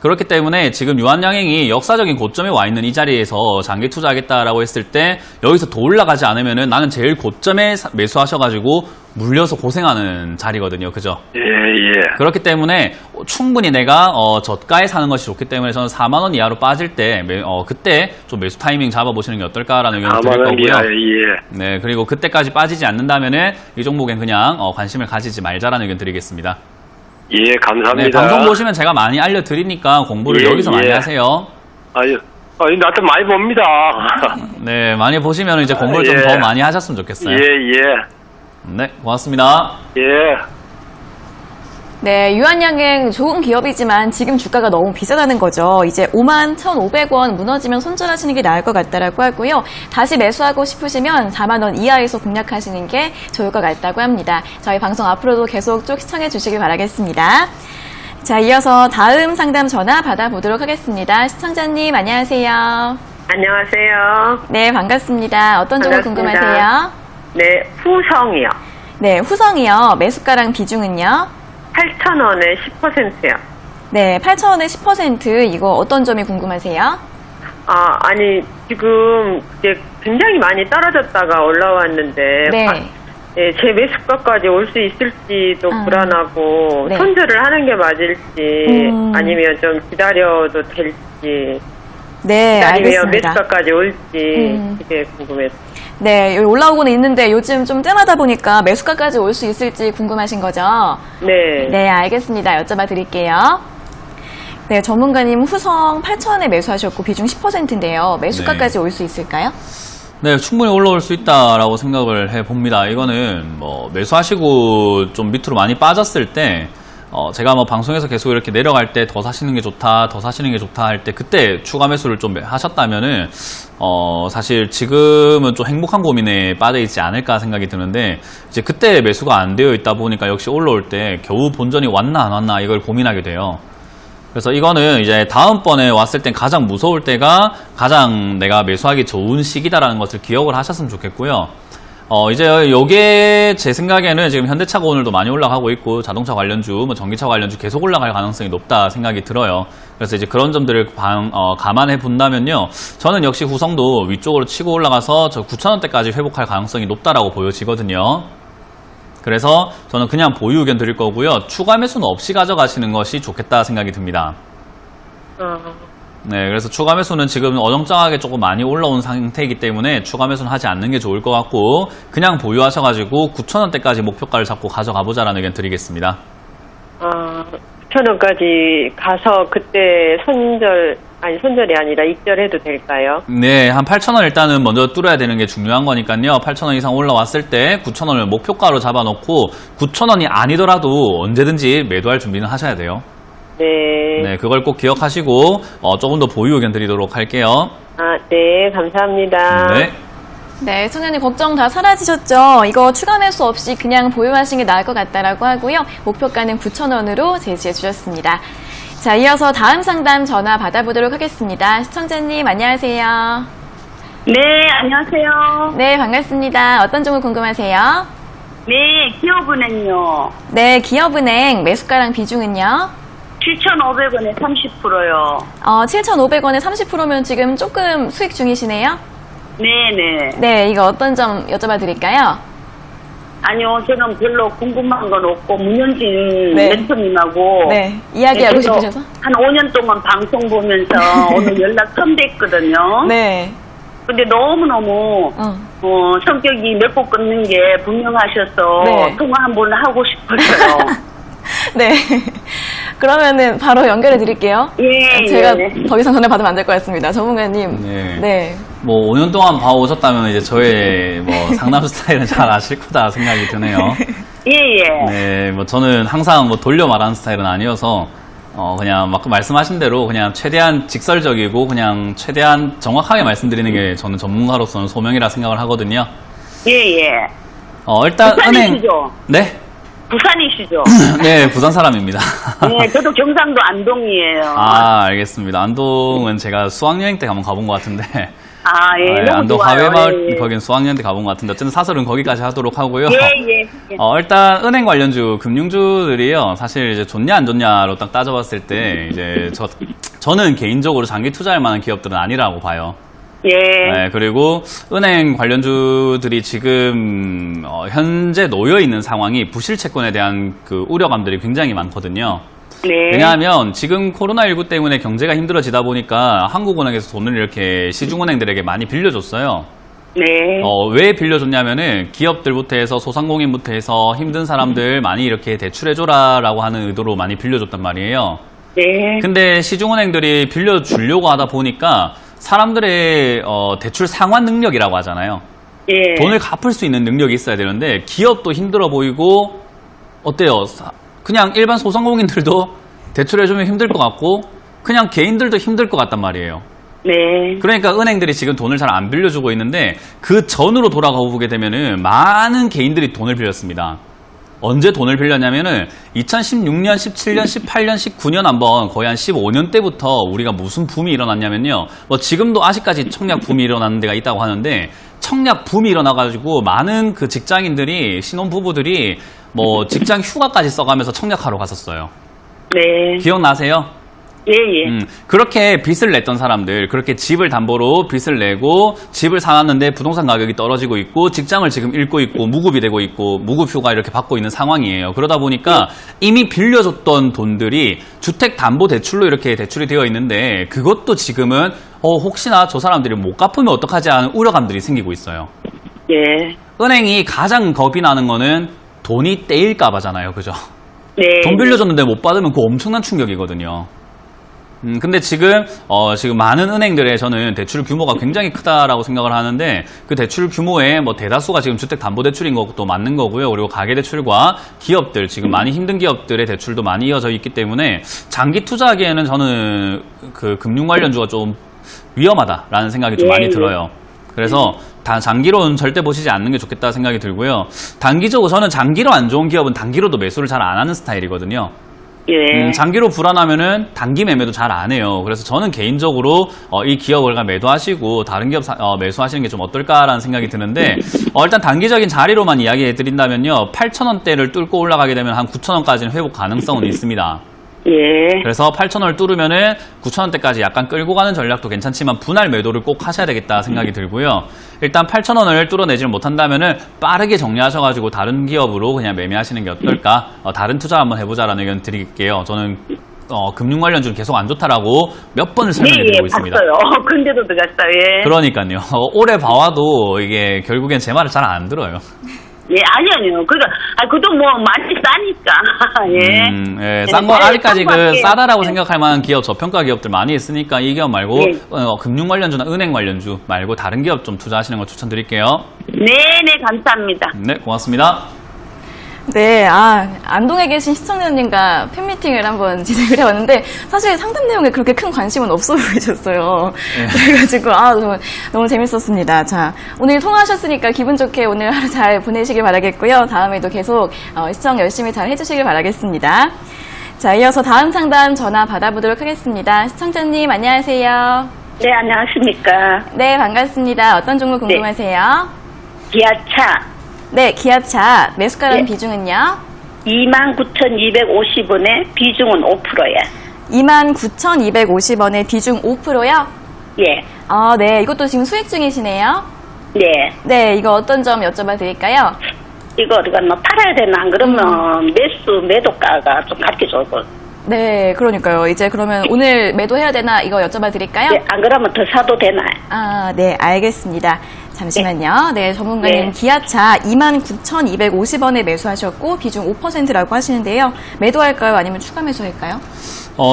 그렇기 때문에 지금 유한양행이 역사적인 고점에 와 있는 이 자리에서 장기 투자하겠다라고 했을 때 여기서 더 올라가지 않으면은 나는 제일 고점에 매수하셔가지고 물려서 고생하는 자리거든요. 그죠? 그렇기 때문에 충분히 내가 저가에 사는 것이 좋기 때문에 저는 4만원 이하로 빠질 때 그때 좀 매수 타이밍 잡아보시는 게 어떨까라는 의견을 드릴 거고요. 네, 그리고 그때까지 빠지지 않는다면은 이 종목엔 그냥 관심을 가지지 말자라는 의견 드리겠습니다. 예, 감사합니다. 네, 방송 보시면 제가 많이 알려드리니까 공부를 여기서 많이 하세요. 나한테 많이 봅니다. 네, 많이 보시면 이제 공부를 좀 더 많이 하셨으면 좋겠어요. 네, 고맙습니다. 예. 네, 유한양행 좋은 기업이지만 지금 주가가 너무 비싸다는 거죠. 이제 51,500원 무너지면 손절하시는 게 나을 것 같다라고 하고요. 다시 매수하고 싶으시면 4만 원 이하에서 공략하시는 게 좋을 것 같다고 합니다. 저희 방송 앞으로도 계속 쭉 시청해 주시길 바라겠습니다. 자, 이어서 다음 상담 전화 받아보도록 하겠습니다. 시청자님 안녕하세요. 안녕하세요. 네, 반갑습니다. 어떤 종목 반갑습니다. 궁금하세요? 네, 후성이요. 네, 후성이요. 매수가랑 비중은요? 8,000원에 10%요. 네, 8,000원에 10%. 이거 어떤 점이 궁금하세요? 아니, 지금 이제 굉장히 많이 떨어졌다가 올라왔는데, 네. 예, 제 매수가까지 올 수 있을지도 불안하고, 네. 손절을 하는 게 맞을지, 아니면 좀 기다려도 될지, 네, 아니면 알겠습니다. 매수가까지 올지, 그게 궁금해서. 네, 올라오고는 있는데 요즘 좀 뜸하다 보니까 매수가까지 올 수 있을지 궁금하신 거죠? 네. 네, 알겠습니다. 여쭤봐 드릴게요. 네, 전문가님 후성 8,000원에 매수하셨고 비중 10%인데요. 매수가까지 올 수 있을까요? 네, 충분히 올라올 수 있다라고 생각을 해봅니다. 이거는 뭐 매수하시고 좀 밑으로 많이 빠졌을 때 제가 뭐 방송에서 계속 이렇게 내려갈 때 더 사시는 게 좋다, 더 사시는 게 좋다 할 때 그때 추가 매수를 좀 하셨다면은 사실 지금은 좀 행복한 고민에 빠져 있지 않을까 생각이 드는데 이제 그때 매수가 안 되어 있다 보니까 역시 올라올 때 겨우 본전이 왔나 안 왔나 이걸 고민하게 돼요. 그래서 이거는 이제 다음번에 왔을 땐 가장 무서울 때가 가장 내가 매수하기 좋은 시기다라는 것을 기억을 하셨으면 좋겠고요. 이제 요게 제 생각에는 지금 현대차가 오늘도 많이 올라가고 있고 자동차 관련주, 뭐 전기차 관련주 계속 올라갈 가능성이 높다 생각이 들어요. 그래서 이제 그런 점들을 감안해 본다면요. 저는 역시 후성도 위쪽으로 치고 올라가서 저 9,000원대까지 회복할 가능성이 높다라고 보여지거든요. 그래서 저는 그냥 보유 의견 드릴 거고요. 추가 매수는 없이 가져가시는 것이 좋겠다 생각이 듭니다. 네, 그래서 추가 매수는 지금 어정쩡하게 조금 많이 올라온 상태이기 때문에 추가 매수는 하지 않는 게 좋을 것 같고 그냥 보유하셔가지고 9,000원대까지 목표가를 잡고 가져가 보자라는 의견 드리겠습니다. 9,000원까지 가서 그때 손절이 아니라 입절해도 될까요? 네, 한 8,000원 일단은 먼저 뚫어야 되는 게 중요한 거니까요. 8,000원 이상 올라왔을 때 9,000원을 목표가로 잡아놓고 9,000원이 아니더라도 언제든지 매도할 준비는 하셔야 돼요. 네, 그걸 꼭 기억하시고 조금 더 보유 의견 드리도록 할게요. 네, 감사합니다. 네. 네, 청년님 걱정 다 사라지셨죠? 이거 추가 매수 없이 그냥 보유하시는 게 나을 것 같다라고 하고요. 목표가는 9,000원으로 제시해 주셨습니다. 자, 이어서 다음 상담 전화 받아보도록 하겠습니다. 시청자님 안녕하세요. 네, 안녕하세요. 네, 반갑습니다. 어떤 종목 궁금하세요? 네, 기업은행요. 네, 기업은행 매수가랑 비중은요? 7,500원에 30%요. 7,500원에 30%면 지금 조금 수익 중이시네요? 네네. 네, 이거 어떤 점 여쭤봐 드릴까요? 아니요, 저는 별로 궁금한 건 없고, 문현진 네. 멘토님하고. 네, 이야기하고 저도 싶으셔서? 한 5년 동안 방송 보면서 오늘 연락 처음 뵀거든요. 네. 근데 너무너무, 성격이 맺고 끊는 게 분명하셔서 네. 통화 한번 하고 싶었어요. 네. 그러면은 바로 연결해 드릴게요. 예, 제가 예. 더 이상 전화 받으면 안 될 것 같습니다. 전문가님. 네. 네. 뭐 5년 동안 봐오셨다면 이제 저의 뭐 상담 스타일은 잘 아실 거다 생각이 드네요. 예, 예. 네, 뭐 저는 항상 뭐 돌려 말하는 스타일은 아니어서 그냥 막 말씀하신 대로 그냥 최대한 직설적이고 그냥 최대한 정확하게 말씀드리는 게 저는 전문가로서는 소명이라 생각을 하거든요. 예, 예. 일단 부산이시죠? 네. 부산이시죠? 네, 부산 사람입니다. 네, 저도 경상도 안동이에요. 알겠습니다. 안동은 제가 수학여행 때 한번 가본 것 같은데. 예, 너무 안동 좋아요. 하회마을 예, 예. 거긴 수학여행 때 가본 것 같은데 어쨌든 사설은 거기까지 하도록 하고요. 예. 일단 은행 관련주, 금융주들이요. 사실 이제 좋냐 안 좋냐로 딱 따져봤을 때 이제 저는 개인적으로 장기 투자할 만한 기업들은 아니라고 봐요. 예. 네, 그리고 은행 관련주들이 지금 현재 놓여 있는 상황이 부실 채권에 대한 그 우려감들이 굉장히 많거든요. 네. 왜냐하면 지금 코로나19 때문에 경제가 힘들어지다 보니까 한국은행에서 돈을 이렇게 시중은행들에게 많이 빌려줬어요. 네. 왜 빌려줬냐면은 기업들부터 해서 소상공인부터 해서 힘든 사람들 많이 이렇게 대출해줘라라고 하는 의도로 많이 빌려줬단 말이에요. 네. 근데 시중은행들이 빌려주려고 하다 보니까 사람들의 대출 상환 능력이라고 하잖아요. 예. 돈을 갚을 수 있는 능력이 있어야 되는데 기업도 힘들어 보이고 어때요? 그냥 일반 소상공인들도 대출해주면 힘들 것 같고 그냥 개인들도 힘들 것 같단 말이에요. 네. 그러니까 은행들이 지금 돈을 잘 안 빌려주고 있는데 그 전으로 돌아가 보게 되면은 많은 개인들이 돈을 빌렸습니다. 언제 돈을 빌렸냐면은 2016년, 17년, 18년, 19년 한번 거의 한 15년 때부터 우리가 무슨 붐이 일어났냐면요. 뭐 지금도 아직까지 청약 붐이 일어나는 데가 있다고 하는데 청약 붐이 일어나가지고 많은 그 직장인들이 신혼부부들이 뭐 직장 휴가까지 써가면서 청약하러 갔었어요. 네. 기억나세요? 예, 예. 그렇게 빚을 냈던 사람들, 그렇게 집을 담보로 빚을 내고 집을 사놨는데 부동산 가격이 떨어지고 있고 직장을 지금 잃고 있고 무급이 되고 있고 무급휴가 이렇게 받고 있는 상황이에요. 그러다 보니까 이미 빌려줬던 돈들이 주택담보대출로 이렇게 대출이 되어 있는데 그것도 지금은 혹시나 저 사람들이 못 갚으면 어떡하지 하는 우려감들이 생기고 있어요. 예. 은행이 가장 겁이 나는 거는 돈이 떼일까 봐잖아요. 그죠? 네. 돈 빌려줬는데 못 받으면 그거 엄청난 충격이거든요. 근데 지금 많은 은행들의 저는 대출 규모가 굉장히 크다라고 생각을 하는데 그 대출 규모의 뭐 대다수가 지금 주택담보대출인 것도 맞는 거고요. 그리고 가계대출과 기업들, 지금 많이 힘든 기업들의 대출도 많이 이어져 있기 때문에 장기 투자하기에는 저는 그 금융 관련주가 좀 위험하다라는 생각이 좀 많이 들어요. 그래서 장기로는 절대 보시지 않는 게 좋겠다 생각이 들고요. 단기적으로 저는 장기로 안 좋은 기업은 단기로도 매수를 잘 안 하는 스타일이거든요. 예. 장기로 불안하면은 단기 매매도 잘 안 해요. 그래서 저는 개인적으로 이 기업을 매도하시고 다른 기업 매수하시는 게 좀 어떨까라는 생각이 드는데 일단 단기적인 자리로만 이야기해 드린다면요. 8,000원대를 뚫고 올라가게 되면 한 9,000원까지는 회복 가능성은 있습니다. 예. 그래서 8,000원을 뚫으면은 9,000원대까지 약간 끌고 가는 전략도 괜찮지만 분할 매도를 꼭 하셔야 되겠다 생각이 들고요. 일단 8,000원을 뚫어내지를 못한다면은 빠르게 정리하셔가지고 다른 기업으로 그냥 매매하시는 게 어떨까? 다른 투자 한번 해보자라는 의견 드릴게요. 저는 금융 관련주는 계속 안 좋다라고 몇 번을 설명해 드리고 있습니다. 봤어요. 근데도 들어갔어요. 예. 그러니까요. 오래 봐와도 이게 결국엔 제 말을 잘 안 들어요. 예, 아니요. 그도 뭐 많이 싸니까. 예. 예, 싼 거 아직까지 싼 싸다라고 예. 생각할 만한 기업, 저평가 기업들 많이 있으니까 이 기업 말고 예. 금융 관련주나 은행 관련주 말고 다른 기업 좀 투자하시는 거 추천드릴게요. 네네, 감사합니다. 네, 고맙습니다. 네, 안동에 계신 시청자님과 팬미팅을 한번 진행을 해봤는데, 사실 상담 내용에 그렇게 큰 관심은 없어 보이셨어요. 그래가지고, 너무 재밌었습니다. 자, 오늘 통화하셨으니까 기분 좋게 오늘 하루 잘 보내시길 바라겠고요. 다음에도 계속 시청 열심히 잘 해주시길 바라겠습니다. 자, 이어서 다음 상담 전화 받아보도록 하겠습니다. 시청자님, 안녕하세요. 네, 안녕하십니까. 네, 반갑습니다. 어떤 종목 궁금하세요? 기아차 네, 기아차 매수가랑 네. 비중은요? 29,250원에 비중은 5%야. 29,250원에 비중 5%요? 예. 네, 이것도 지금 수익 중이시네요? 네. 네, 이거 어떤 점 여쭤봐 드릴까요? 이거 우리가 뭐 팔아야 되나? 안 그러면 매도가가 좀 같이 좋고. 네, 그러니까요. 이제 그러면 오늘 매도해야 되나 이거 여쭤봐 드릴까요? 네, 안 그러면 더 사도 되나? 네, 알겠습니다. 잠시만요. 네, 전문가님 네. 기아차 29,250원에 매수하셨고 비중 5%라고 하시는데요. 매도할까요? 아니면 추가 매수할까요?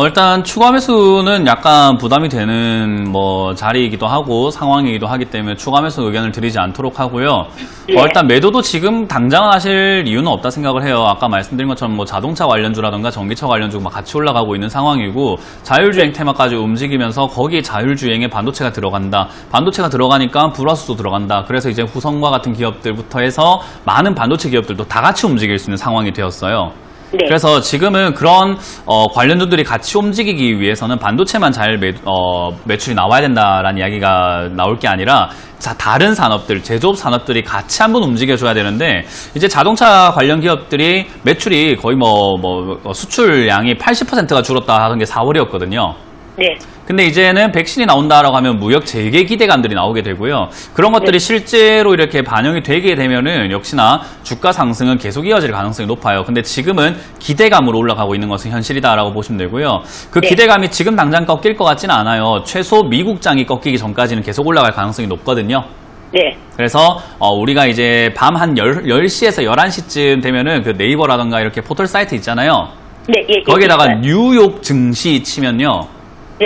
일단 추가 매수는 약간 부담이 되는 자리이기도 하고 상황이기도 하기 때문에 추가 매수 의견을 드리지 않도록 하고요. 일단 매도도 지금 당장 하실 이유는 없다 생각을 해요. 아까 말씀드린 것처럼 자동차 관련주라든가 전기차 관련주가 같이 올라가고 있는 상황이고 자율주행 테마까지 움직이면서 거기에 자율주행에 반도체가 들어간다. 반도체가 들어가니까 불화수도 들어간다. 그래서 이제 후성과 같은 기업들부터 해서 많은 반도체 기업들도 다 같이 움직일 수 있는 상황이 되었어요. 네. 그래서 지금은 그런 관련주들이 같이 움직이기 위해서는 반도체만 잘 매출이 나와야 된다라는 이야기가 나올 게 아니라 다른 산업들, 제조업 산업들이 같이 한번 움직여줘야 되는데 이제 자동차 관련 기업들이 매출이 거의 수출량이 80%가 줄었다 하던 게 4월이었거든요. 네. 근데 이제는 백신이 나온다라고 하면 무역 재개 기대감들이 나오게 되고요. 그런 것들이 실제로 이렇게 반영이 되게 되면은 역시나 주가 상승은 계속 이어질 가능성이 높아요. 근데 지금은 기대감으로 올라가고 있는 것은 현실이다라고 보시면 되고요. 그 기대감이 지금 당장 꺾일 것 같지는 않아요. 최소 미국장이 꺾이기 전까지는 계속 올라갈 가능성이 높거든요. 네. 그래서 우리가 이제 밤 한 10시에서 11시쯤 되면은 그 네이버라던가 이렇게 포털 사이트 있잖아요. 네. 예. 거기에다가 뉴욕 증시 치면요.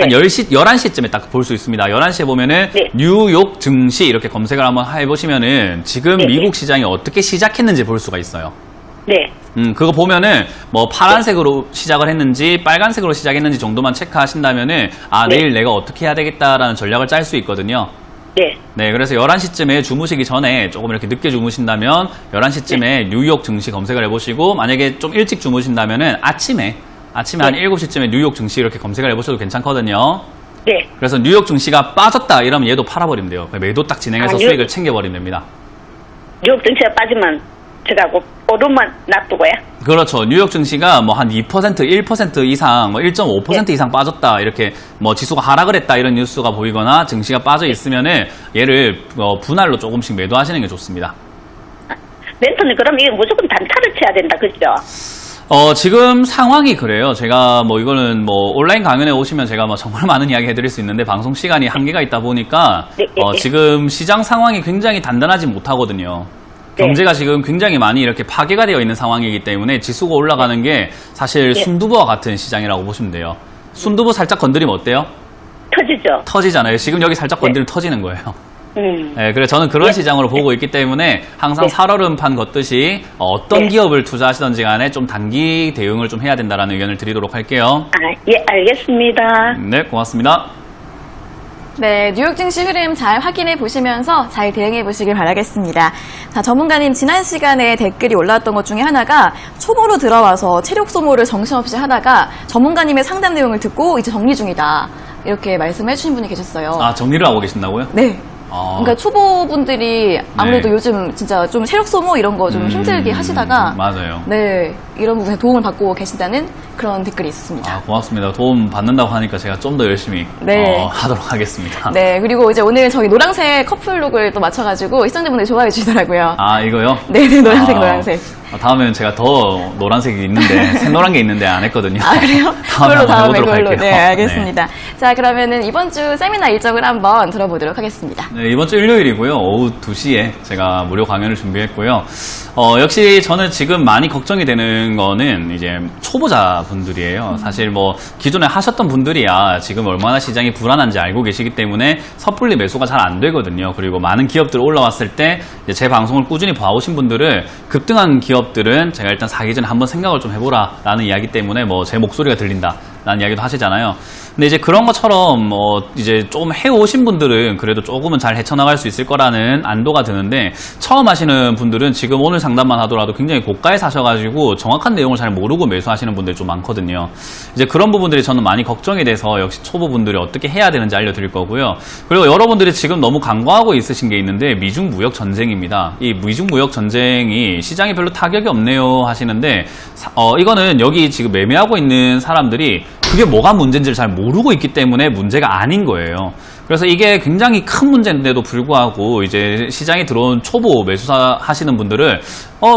한 10시, 11시쯤에 딱 볼 수 있습니다. 11시에 보면은 네. 뉴욕 증시 이렇게 검색을 한번 해보시면은 지금 네. 미국 시장이 어떻게 시작했는지 볼 수가 있어요. 네. 그거 보면은 뭐 파란색으로 시작을 했는지 빨간색으로 시작했는지 정도만 체크하신다면은 네. 내일 내가 어떻게 해야 되겠다라는 전략을 짤 수 있거든요. 네. 네, 그래서 11시쯤에 주무시기 전에 조금 이렇게 늦게 주무신다면 11시쯤에 뉴욕 증시 검색을 해보시고 만약에 좀 일찍 주무신다면은 아침에 한 7시쯤에 뉴욕 증시 이렇게 검색을 해보셔도 괜찮거든요. 네. 그래서 뉴욕 증시가 빠졌다 이러면 얘도 팔아버리면 돼요. 매도 딱 진행해서 수익을 챙겨버리면 됩니다. 뉴욕 증시가 빠지면 제가 오름만 놔두고요. 그렇죠. 뉴욕 증시가 뭐 한 2%, 1% 이상, 뭐 1.5% 이상 빠졌다. 이렇게 뭐 지수가 하락을 했다. 이런 뉴스가 보이거나 증시가 빠져 있으면은 얘를 분할로 조금씩 매도하시는 게 좋습니다. 멘토님, 그럼 이게 무조건 단타를 쳐야 된다, 그죠? 지금 상황이 그래요. 제가 뭐 이거는 뭐 온라인 강연에 오시면 제가 뭐 정말 많은 이야기 해드릴 수 있는데 방송 시간이 한계가 있다 보니까 네, 네. 지금 시장 상황이 굉장히 단단하지 못하거든요. 네. 경제가 지금 굉장히 많이 이렇게 파괴가 되어 있는 상황이기 때문에 지수가 올라가는 게 사실 네. 순두부와 같은 시장이라고 보시면 돼요. 순두부 살짝 건드리면 어때요? 터지죠? 터지잖아요. 지금 여기 살짝 건드리면 터지는 거예요. 음. 네, 그래서 저는 그런 시장으로 보고 있기 때문에 항상 네. 살얼음판 걷듯이 어떤 네. 기업을 투자하시던지 간에 좀 단기 대응을 좀 해야 된다는 의견을 드리도록 할게요. 예, 알겠습니다. 네, 고맙습니다. 네, 뉴욕 증시 흐름 잘 확인해 보시면서 잘 대응해 보시길 바라겠습니다. 자, 전문가님 지난 시간에 댓글이 올라왔던 것 중에 하나가 초보로 들어와서 체력 소모를 정신없이 하다가 전문가님의 상담 내용을 듣고 이제 정리 중이다. 이렇게 말씀해 주신 분이 계셨어요. 아, 정리를 하고 계신다고요? 네. 아, 그러니까 초보분들이 아무래도 네. 요즘 진짜 좀 체력 소모 이런 거 좀 힘들게 하시다가 맞아요. 네, 이런 부분에 도움을 받고 계신다는 그런 댓글이 있었습니다. 아, 고맙습니다. 도움 받는다고 하니까 제가 좀 더 열심히 네. 하도록 하겠습니다. 네, 그리고 이제 오늘 저희 노란색 커플룩을 또 맞춰가지고 시청자분들이 좋아해 주시더라고요. 아, 이거요? 네네, 노란색, 노란색. 다음에는 제가 더 노란색이 있는데, 새노란 게 있는데 안 했거든요. 아, 그래요? 다음에 그걸로 한번 다음에 해보도록 그걸로. 할게요. 네, 알겠습니다. 자, 그러면은 이번 주 세미나 일정을 한번 들어보도록 하겠습니다. 네, 이번 주 일요일이고요. 오후 2시에 제가 무료 강연을 준비했고요. 역시 저는 지금 많이 걱정이 되는 거는 이제 초보자분들이에요. 사실 뭐 기존에 하셨던 분들이야 지금 얼마나 시장이 불안한지 알고 계시기 때문에 섣불리 매수가 잘 안 되거든요. 그리고 많은 기업들 올라왔을 때 이제 제 방송을 꾸준히 봐오신 분들은 급등한 기업들은 제가 일단 사기 전에 한번 생각을 좀 해보라 라는 이야기 때문에 뭐 제 목소리가 들린다 라는 이야기도 하시잖아요. 근데 이제 그런 것처럼 이제 조금 해오신 분들은 그래도 조금은 잘 헤쳐나갈 수 있을 거라는 안도가 드는데 처음 하시는 분들은 지금 오늘 상담만 하더라도 굉장히 고가에 사셔가지고 정확한 내용을 잘 모르고 매수하시는 분들이 좀 많거든요. 이제 그런 부분들이 저는 많이 걱정이 돼서 역시 초보분들이 어떻게 해야 되는지 알려드릴 거고요. 그리고 여러분들이 지금 너무 간과하고 있으신 게 있는데 미중 무역 전쟁입니다. 이 미중 무역 전쟁이 시장에 별로 타격이 없네요 하시는데 이거는 여기 지금 매매하고 있는 사람들이 그게 뭐가 문제인지를 잘 모르고 있기 때문에 문제가 아닌 거예요. 그래서 이게 굉장히 큰 문제인데도 불구하고 이제 시장에 들어온 초보 매수사 하시는 분들을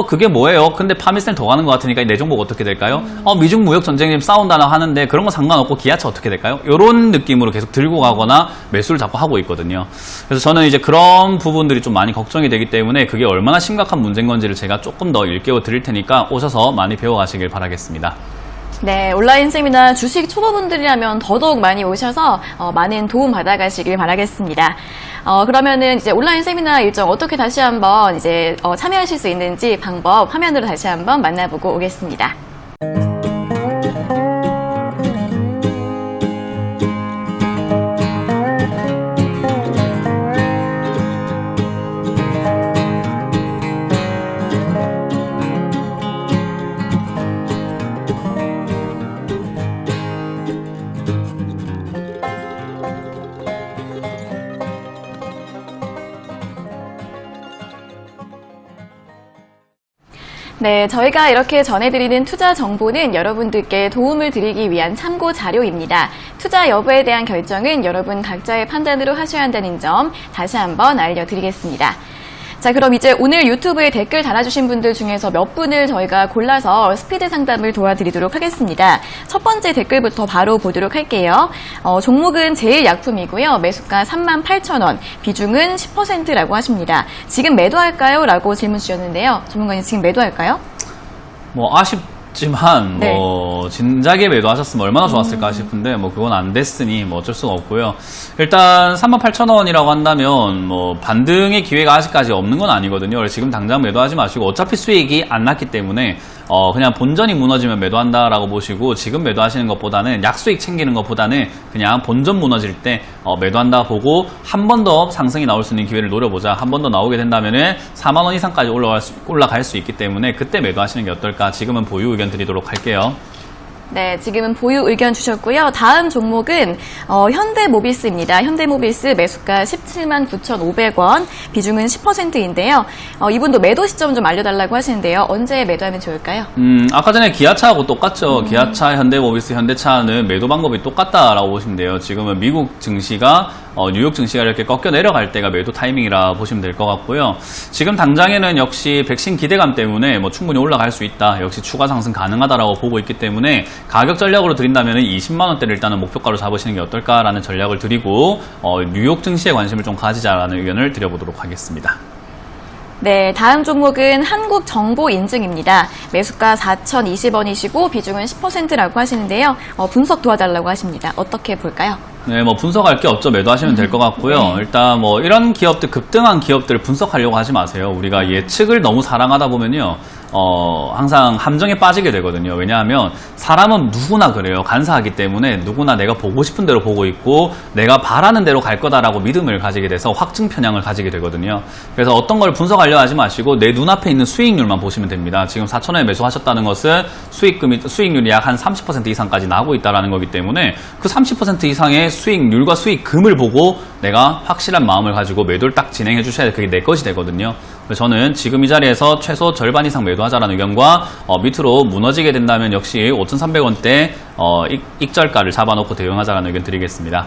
그게 뭐예요? 근데 파미셀 더 가는 것 같으니까 내 종목 어떻게 될까요? 미중 무역 전쟁이 싸운다나 하는데 그런 거 상관없고 기아차 어떻게 될까요? 이런 느낌으로 계속 들고 가거나 매수를 자꾸 하고 있거든요. 그래서 저는 이제 그런 부분들이 좀 많이 걱정이 되기 때문에 그게 얼마나 심각한 문제인 건지를 제가 조금 더 일깨워 드릴 테니까 오셔서 많이 배워가시길 바라겠습니다. 네, 온라인 세미나 주식 초보분들이라면 더더욱 많이 오셔서 많은 도움 받아가시길 바라겠습니다. 그러면은 이제 온라인 세미나 일정 어떻게 다시 한번 이제 참여하실 수 있는지 방법 화면으로 다시 한번 만나보고 오겠습니다. 네, 저희가 이렇게 전해드리는 투자 정보는 여러분들께 도움을 드리기 위한 참고 자료입니다. 투자 여부에 대한 결정은 여러분 각자의 판단으로 하셔야 한다는 점 다시 한번 알려드리겠습니다. 자, 그럼 이제 오늘 유튜브에 댓글 달아주신 분들 중에서 몇 분을 저희가 골라서 스피드 상담을 도와드리도록 하겠습니다. 첫 번째 댓글부터 바로 보도록 할게요. 종목은 제일약품이고요. 매수가 38,000원, 비중은 10%라고 하십니다. 지금 매도할까요? 라고 질문 주셨는데요. 전문가님 지금 매도할까요? 뭐 싶지만 네. 뭐 진작에 매도하셨으면 얼마나 좋았을까 싶은데 뭐 그건 안 됐으니 뭐 어쩔 수가 없고요. 일단 38,000원이라고 한다면 뭐 반등의 기회가 아직까지 없는 건 아니거든요. 그래서 지금 당장 매도하지 마시고 어차피 수익이 안 났기 때문에 그냥 본전이 무너지면 매도한다라고 보시고 지금 매도하시는 것보다는 약수익 챙기는 것보다는 그냥 본전 무너질 때 매도한다 보고 한 번 더 상승이 나올 수 있는 기회를 노려보자. 한 번 더 나오게 된다면은 4만 원 이상까지 올라갈 수 있기 때문에 그때 매도하시는 게 어떨까? 지금은 보유 의견 드리도록 할게요. 네, 지금은 보유 의견 주셨고요. 다음 종목은 현대모비스입니다. 현대모비스 매수가 17만 9,500원, 비중은 10%인데요. 이분도 매도 시점 좀 알려달라고 하시는데요. 언제 매도하면 좋을까요? 아까 전에 기아차하고 똑같죠. 기아차, 현대모비스, 현대차는 매도 방법이 똑같다라고 보시면 돼요. 지금은 미국 증시가 뉴욕 증시가 이렇게 꺾여 내려갈 때가 매도 타이밍이라 보시면 될 것 같고요. 지금 당장에는 역시 백신 기대감 때문에 뭐 충분히 올라갈 수 있다. 역시 추가 상승 가능하다라고 보고 있기 때문에 가격 전략으로 드린다면 20만 원대를 일단은 목표가로 잡으시는 게 어떨까라는 전략을 드리고 뉴욕 증시에 관심을 좀 가지자라는 의견을 드려보도록 하겠습니다. 네, 다음 종목은 한국정보인증입니다. 매수가 4,020원이시고 비중은 10%라고 하시는데요. 분석 도와달라고 하십니다. 어떻게 볼까요? 네, 뭐 분석할 게 없죠. 매도하시면 될 것 같고요. 일단 뭐 이런 기업들, 급등한 기업들을 분석하려고 하지 마세요. 우리가 예측을 너무 사랑하다 보면요. 항상 함정에 빠지게 되거든요. 왜냐하면 사람은 누구나 그래요. 간사하기 때문에 누구나 내가 보고 싶은 대로 보고 있고 내가 바라는 대로 갈 거다라고 믿음을 가지게 돼서 확증 편향을 가지게 되거든요. 그래서 어떤 걸 분석하려 하지 마시고 내 눈앞에 있는 수익률만 보시면 됩니다. 지금 4,000원에 매수하셨다는 것은 수익률이 약 한 30% 이상까지 나고 있다는 거기 때문에 그 30% 이상의 수익률과 수익금을 보고 내가 확실한 마음을 가지고 매도를 딱 진행해 주셔야 그게 내 것이 되거든요. 그래서 저는 지금 이 자리에서 최소 절반 이상 매도하자라는 의견과 밑으로 무너지게 된다면 역시 5,300원대 익절가를 잡아놓고 대응하자라는 의견 드리겠습니다.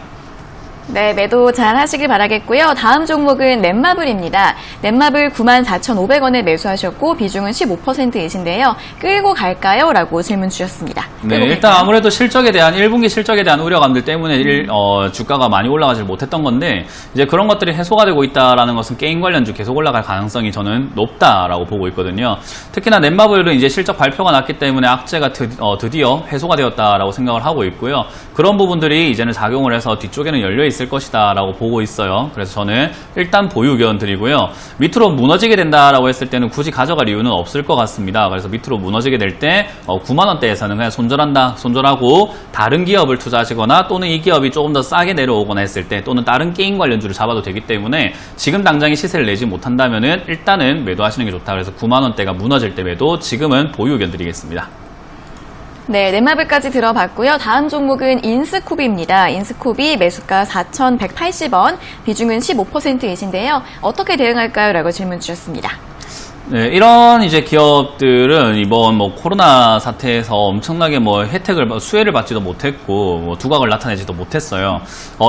네, 매도 잘 하시길 바라겠고요. 다음 종목은 넷마블입니다. 넷마블 94,500원에 매수하셨고 비중은 15%이신데요. 끌고 갈까요? 라고 질문 주셨습니다. 네, 일단 아무래도 실적에 대한 1분기 실적에 대한 우려감들 때문에 주가가 많이 올라가지 못했던 건데 이제 그런 것들이 해소가 되고 있다라는 것은 게임 관련주 계속 올라갈 가능성이 저는 높다라고 보고 있거든요. 특히나 넷마블은 이제 실적 발표가 났기 때문에 악재가 드디어 해소가 되었다라고 생각을 하고 있고요. 그런 부분들이 이제는 작용을 해서 뒤쪽에는 열려 있을 것이다 라고 보고 있어요. 그래서 저는 일단 보유 의견 드리고요. 밑으로 무너지게 된다라고 했을 때는 굳이 가져갈 이유는 없을 것 같습니다. 그래서 밑으로 무너지게 될 때 9만원대에서는 그냥 손절하고 다른 기업을 투자하시거나 또는 이 기업이 조금 더 싸게 내려오거나 했을 때 또는 다른 게임 관련주를 잡아도 되기 때문에 지금 당장의 시세를 내지 못한다면은 일단은 매도하시는 게 좋다. 그래서 9만원대가 무너질 때 매도, 지금은 보유 의견 드리겠습니다. 네, 넷마블까지 들어봤고요. 다음 종목은 인스코비입니다. 인스코비 매수가 4,180원, 비중은 15%이신데요. 어떻게 대응할까요? 라고 질문 주셨습니다. 네, 이런 이제 기업들은 이번 뭐 코로나 사태에서 엄청나게 뭐 수혜를 받지도 못했고 뭐 두각을 나타내지도 못했어요.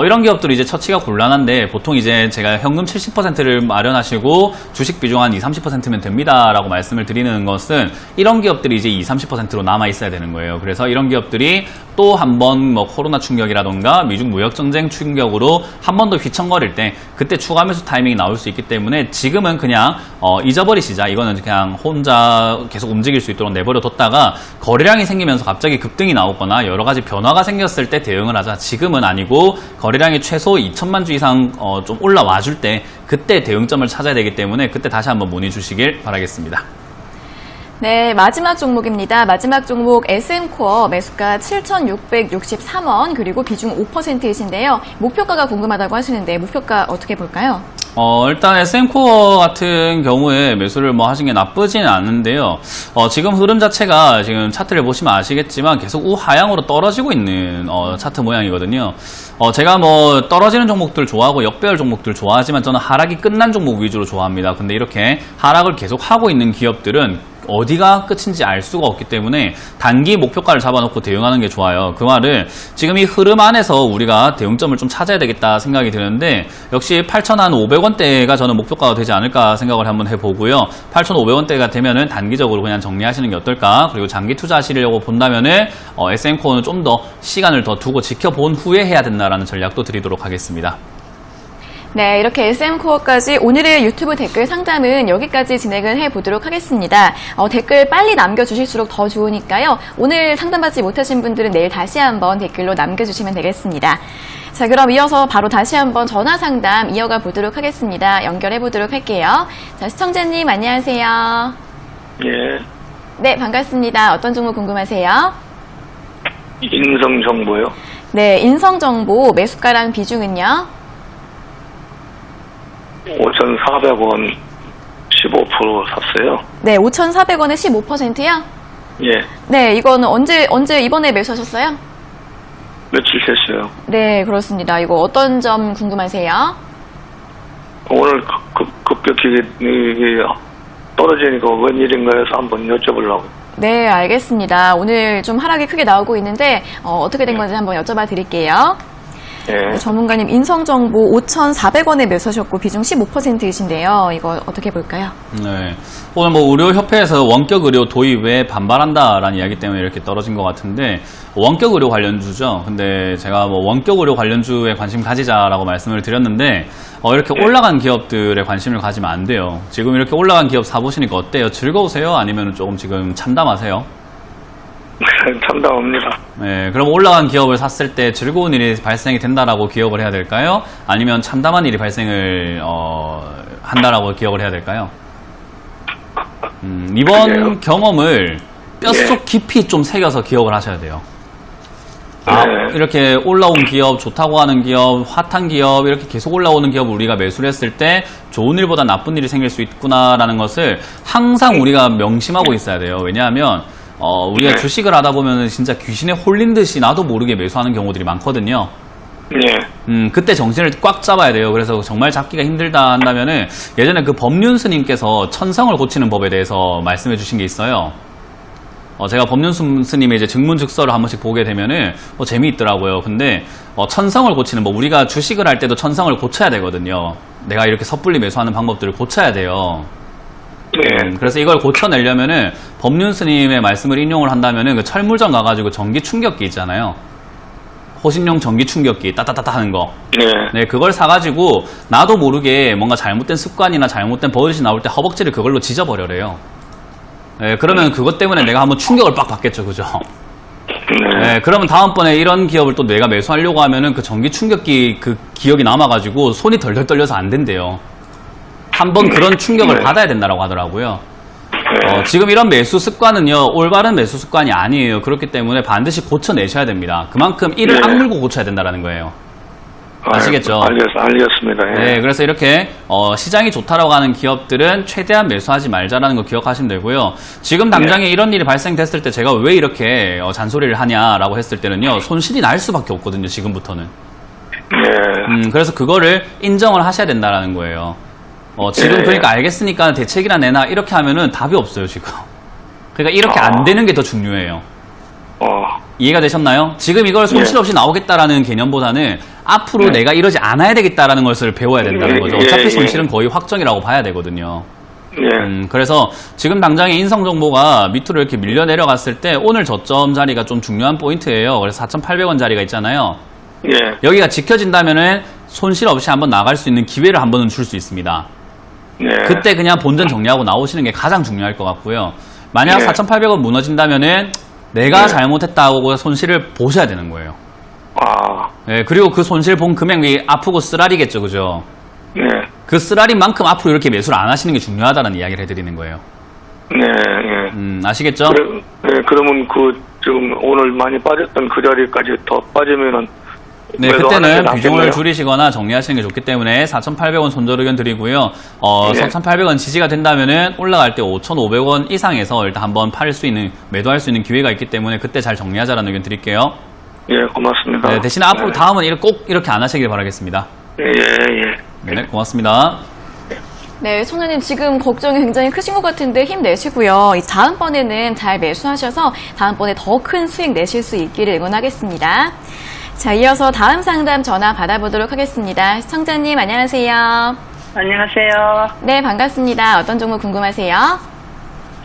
이런 기업들이 이제 처치가 곤란한데 보통 이제 제가 현금 70%를 마련하시고 주식 비중 한 20-30%면 됩니다라고 말씀을 드리는 것은 이런 기업들이 이제 20-30%로 남아 있어야 되는 거예요. 그래서 이런 기업들이 또 한 번 뭐 코로나 충격이라던가 미중 무역 전쟁 충격으로 한 번 더 휘청거릴 때 그때 추가 매수 타이밍이 나올 수 있기 때문에 지금은 그냥 잊어버리시자. 이거는 그냥 혼자 계속 움직일 수 있도록 내버려 뒀다가 거래량이 생기면서 갑자기 급등이 나오거나 여러 가지 변화가 생겼을 때 대응을 하자. 지금은 아니고 거래량이 최소 2천만 주 이상 좀 올라와 줄 때 그때 대응점을 찾아야 되기 때문에 그때 다시 한번 문의 주시길 바라겠습니다. 네, 마지막 종목입니다. 마지막 종목 SM코어 매수가 7,663원 그리고 비중 5%이신데요. 목표가가 궁금하다고 하시는데 목표가 어떻게 볼까요? 일단 SM코어 같은 경우에 매수를 뭐 하신 게 나쁘지는 않은데요. 지금 흐름 자체가 지금 차트를 보시면 아시겠지만 계속 우하향으로 떨어지고 있는 차트 모양이거든요. 제가 뭐 떨어지는 종목들 좋아하고 역배열 종목들 좋아하지만 저는 하락이 끝난 종목 위주로 좋아합니다. 근데 이렇게 하락을 계속 하고 있는 기업들은 어디가 끝인지 알 수가 없기 때문에 단기 목표가를 잡아놓고 대응하는 게 좋아요. 그 말은 지금 이 흐름 안에서 우리가 대응점을 좀 찾아야 되겠다 생각이 드는데 역시 8,500원대가 저는 목표가가 되지 않을까 생각을 한번 해보고요. 8,500원대가 되면은 단기적으로 그냥 정리하시는 게 어떨까. 그리고 장기 투자하시려고 본다면은 SM코어는 좀 더 시간을 더 두고 지켜본 후에 해야 된다라는 전략도 드리도록 하겠습니다. 네, 이렇게 SM코어까지 오늘의 유튜브 댓글 상담은 여기까지 진행을 해보도록 하겠습니다. 댓글 빨리 남겨주실수록 더 좋으니까요. 오늘 상담받지 못하신 분들은 내일 다시 한번 댓글로 남겨주시면 되겠습니다. 자, 그럼 이어서 바로 다시 한번 전화 상담 이어가 보도록 하겠습니다. 연결해 보도록 할게요. 자, 시청자님 안녕하세요. 예, 네, 반갑습니다. 어떤 종목 궁금하세요? 인성정보요. 네, 인성정보 매수가랑 비중은요? 5,400원 15% 샀어요. 네, 5,400원에 15%요? 예, 네, 이거는 언제 이번에 매수하셨어요? 며칠 됐어요. 네, 그렇습니다. 이거 어떤 점 궁금하세요? 오늘 급격히 이게 떨어지니까 웬일인가 해서 한번 여쭤보려고. 네, 알겠습니다. 오늘 좀 하락이 크게 나오고 있는데 어떻게 된 건지 한번 여쭤봐 드릴게요. 예, 전문가님 인성정보 5,400원에 매수하셨고 비중 15%이신데요. 이거 어떻게 볼까요? 네. 오늘 뭐 의료협회에서 원격 의료 도입에 반발한다라는 이야기 때문에 이렇게 떨어진 것 같은데, 원격 의료 관련주죠. 근데 제가 뭐 원격 의료 관련주에 관심 가지자라고 말씀을 드렸는데, 이렇게 올라간 기업들에 관심을 가지면 안 돼요. 지금 이렇게 올라간 기업 사보시니까 어때요? 즐거우세요? 아니면 조금 지금 참담하세요? 참담합니다. 네, 그럼 올라간 기업을 샀을 때 즐거운 일이 발생이 된다라고 기억을 해야 될까요? 아니면 참담한 일이 발생을 한다라고 기억을 해야 될까요? 이번 그래요? 경험을 뼛속 깊이 좀 새겨서 기억을 하셔야 돼요. 네. 이렇게 올라온 기업, 좋다고 하는 기업, 핫한 기업, 이렇게 계속 올라오는 기업을 우리가 매수를 했을 때 좋은 일보다 나쁜 일이 생길 수 있구나라는 것을 항상 우리가 명심하고 있어야 돼요. 왜냐하면 우리가 네. 주식을 하다 보면 진짜 귀신에 홀린 듯이 나도 모르게 매수하는 경우들이 많거든요. 예, 그때 정신을 꽉 잡아야 돼요. 그래서 정말 잡기가 힘들다 한다면은 예전에 그 법륜스님께서 천성을 고치는 법에 대해서 말씀해 주신 게 있어요. 제가 법륜스님의 이제 증문즉서를 한 번씩 보게 되면은 재미있더라고요. 근데 천성을 고치는 법, 우리가 주식을 할 때도 천성을 고쳐야 되거든요. 내가 이렇게 섣불리 매수하는 방법들을 고쳐야 돼요. 예, 그래서 이걸 고쳐내려면은 법륜스님의 말씀을 인용을 한다면은 그 철물점 가가지고 전기 충격기 있잖아요. 호신용 전기 충격기 따따따따 하는 거. 예, 네, 그걸 사가지고 나도 모르게 뭔가 잘못된 습관이나 잘못된 버릇이 나올 때 허벅지를 그걸로 찢어버려래요. 네, 그러면 그것 때문에 내가 한번 충격을 빡 받겠죠, 그죠? 네, 그러면 다음번에 이런 기업을 또 내가 매수하려고 하면은 그 전기 충격기 그 기억이 남아가지고 손이 덜덜 떨려서 안 된대요. 한번 그런 충격을 받아야 된다라고 하더라고요. 지금 이런 매수 습관은요, 올바른 매수 습관이 아니에요. 그렇기 때문에 반드시 고쳐내셔야 됩니다. 그만큼 이를 네. 악물고 고쳐야 된다는 거예요. 아시겠죠? 알겠습니다. 예. 네, 그래서 이렇게 시장이 좋다라고 하는 기업들은 최대한 매수하지 말자라는 거 기억하시면 되고요. 지금 당장에 이런 일이 발생됐을 때 제가 왜 이렇게 잔소리를 하냐라고 했을 때는요, 손실이 날 수밖에 없거든요, 지금부터는. 예, 그래서 그거를 인정을 하셔야 된다라는 거예요. 지금 네. 그러니까 알겠으니까 대책이나 내놔 이렇게 하면은 답이 없어요, 지금. 그러니까 이렇게 안 되는 게 더 중요해요. 이해가 되셨나요? 지금 이걸 손실 없이 나오겠다라는 개념보다는 앞으로 네. 내가 이러지 않아야 되겠다라는 것을 배워야 된다는 거죠. 어차피 예. 손실은 거의 확정이라고 봐야 되거든요. 예, 그래서 지금 당장에 인성정보가 밑으로 이렇게 밀려 내려갔을 때 오늘 저점 자리가 좀 중요한 포인트예요. 그래서 4,800원 자리가 있잖아요. 예, 여기가 지켜진다면은 손실 없이 한번 나갈 수 있는 기회를 한 번은 줄 수 있습니다. 예. 그때 그냥 본전 정리하고 나오시는 게 가장 중요할 것 같고요. 만약 네. 4,800원 무너진다면은 내가 잘못했다고 손실을 보셔야 되는 거예요. 네, 그리고 그 손실 본 금액이 아프고 쓰라리겠죠, 그죠? 네, 그 쓰라린 만큼 앞으로 이렇게 매수를 안 하시는 게 중요하다는 이야기를 해드리는 거예요. 네, 예. 아시겠죠? 그러면 지금 오늘 많이 빠졌던 그 자리까지 더 빠지면은 네, 그때는 비중을 줄이시거나 정리하시는 게 좋기 때문에 4,800원 손절 의견 드리고요. 4,800원 지지가 된다면은 올라갈 때 5,500원 이상에서 일단 한번 팔 수 있는, 매도할 수 있는 기회가 있기 때문에 그때 잘 정리하자라는 의견 드릴게요. 예, 고맙습니다. 네, 대신에 앞으로 다음은 꼭 이렇게 안 하시길 바라겠습니다. 예. 네, 고맙습니다. 네, 손님 지금 걱정이 굉장히 크신 것 같은데 힘내시고요. 다음번에는 잘 매수하셔서 다음번에 더 큰 수익 내실 수 있기를 응원하겠습니다. 자, 이어서 다음 상담 전화 받아보도록 하겠습니다. 시청자님 안녕하세요. 안녕하세요. 네, 반갑습니다. 어떤 종목 궁금하세요?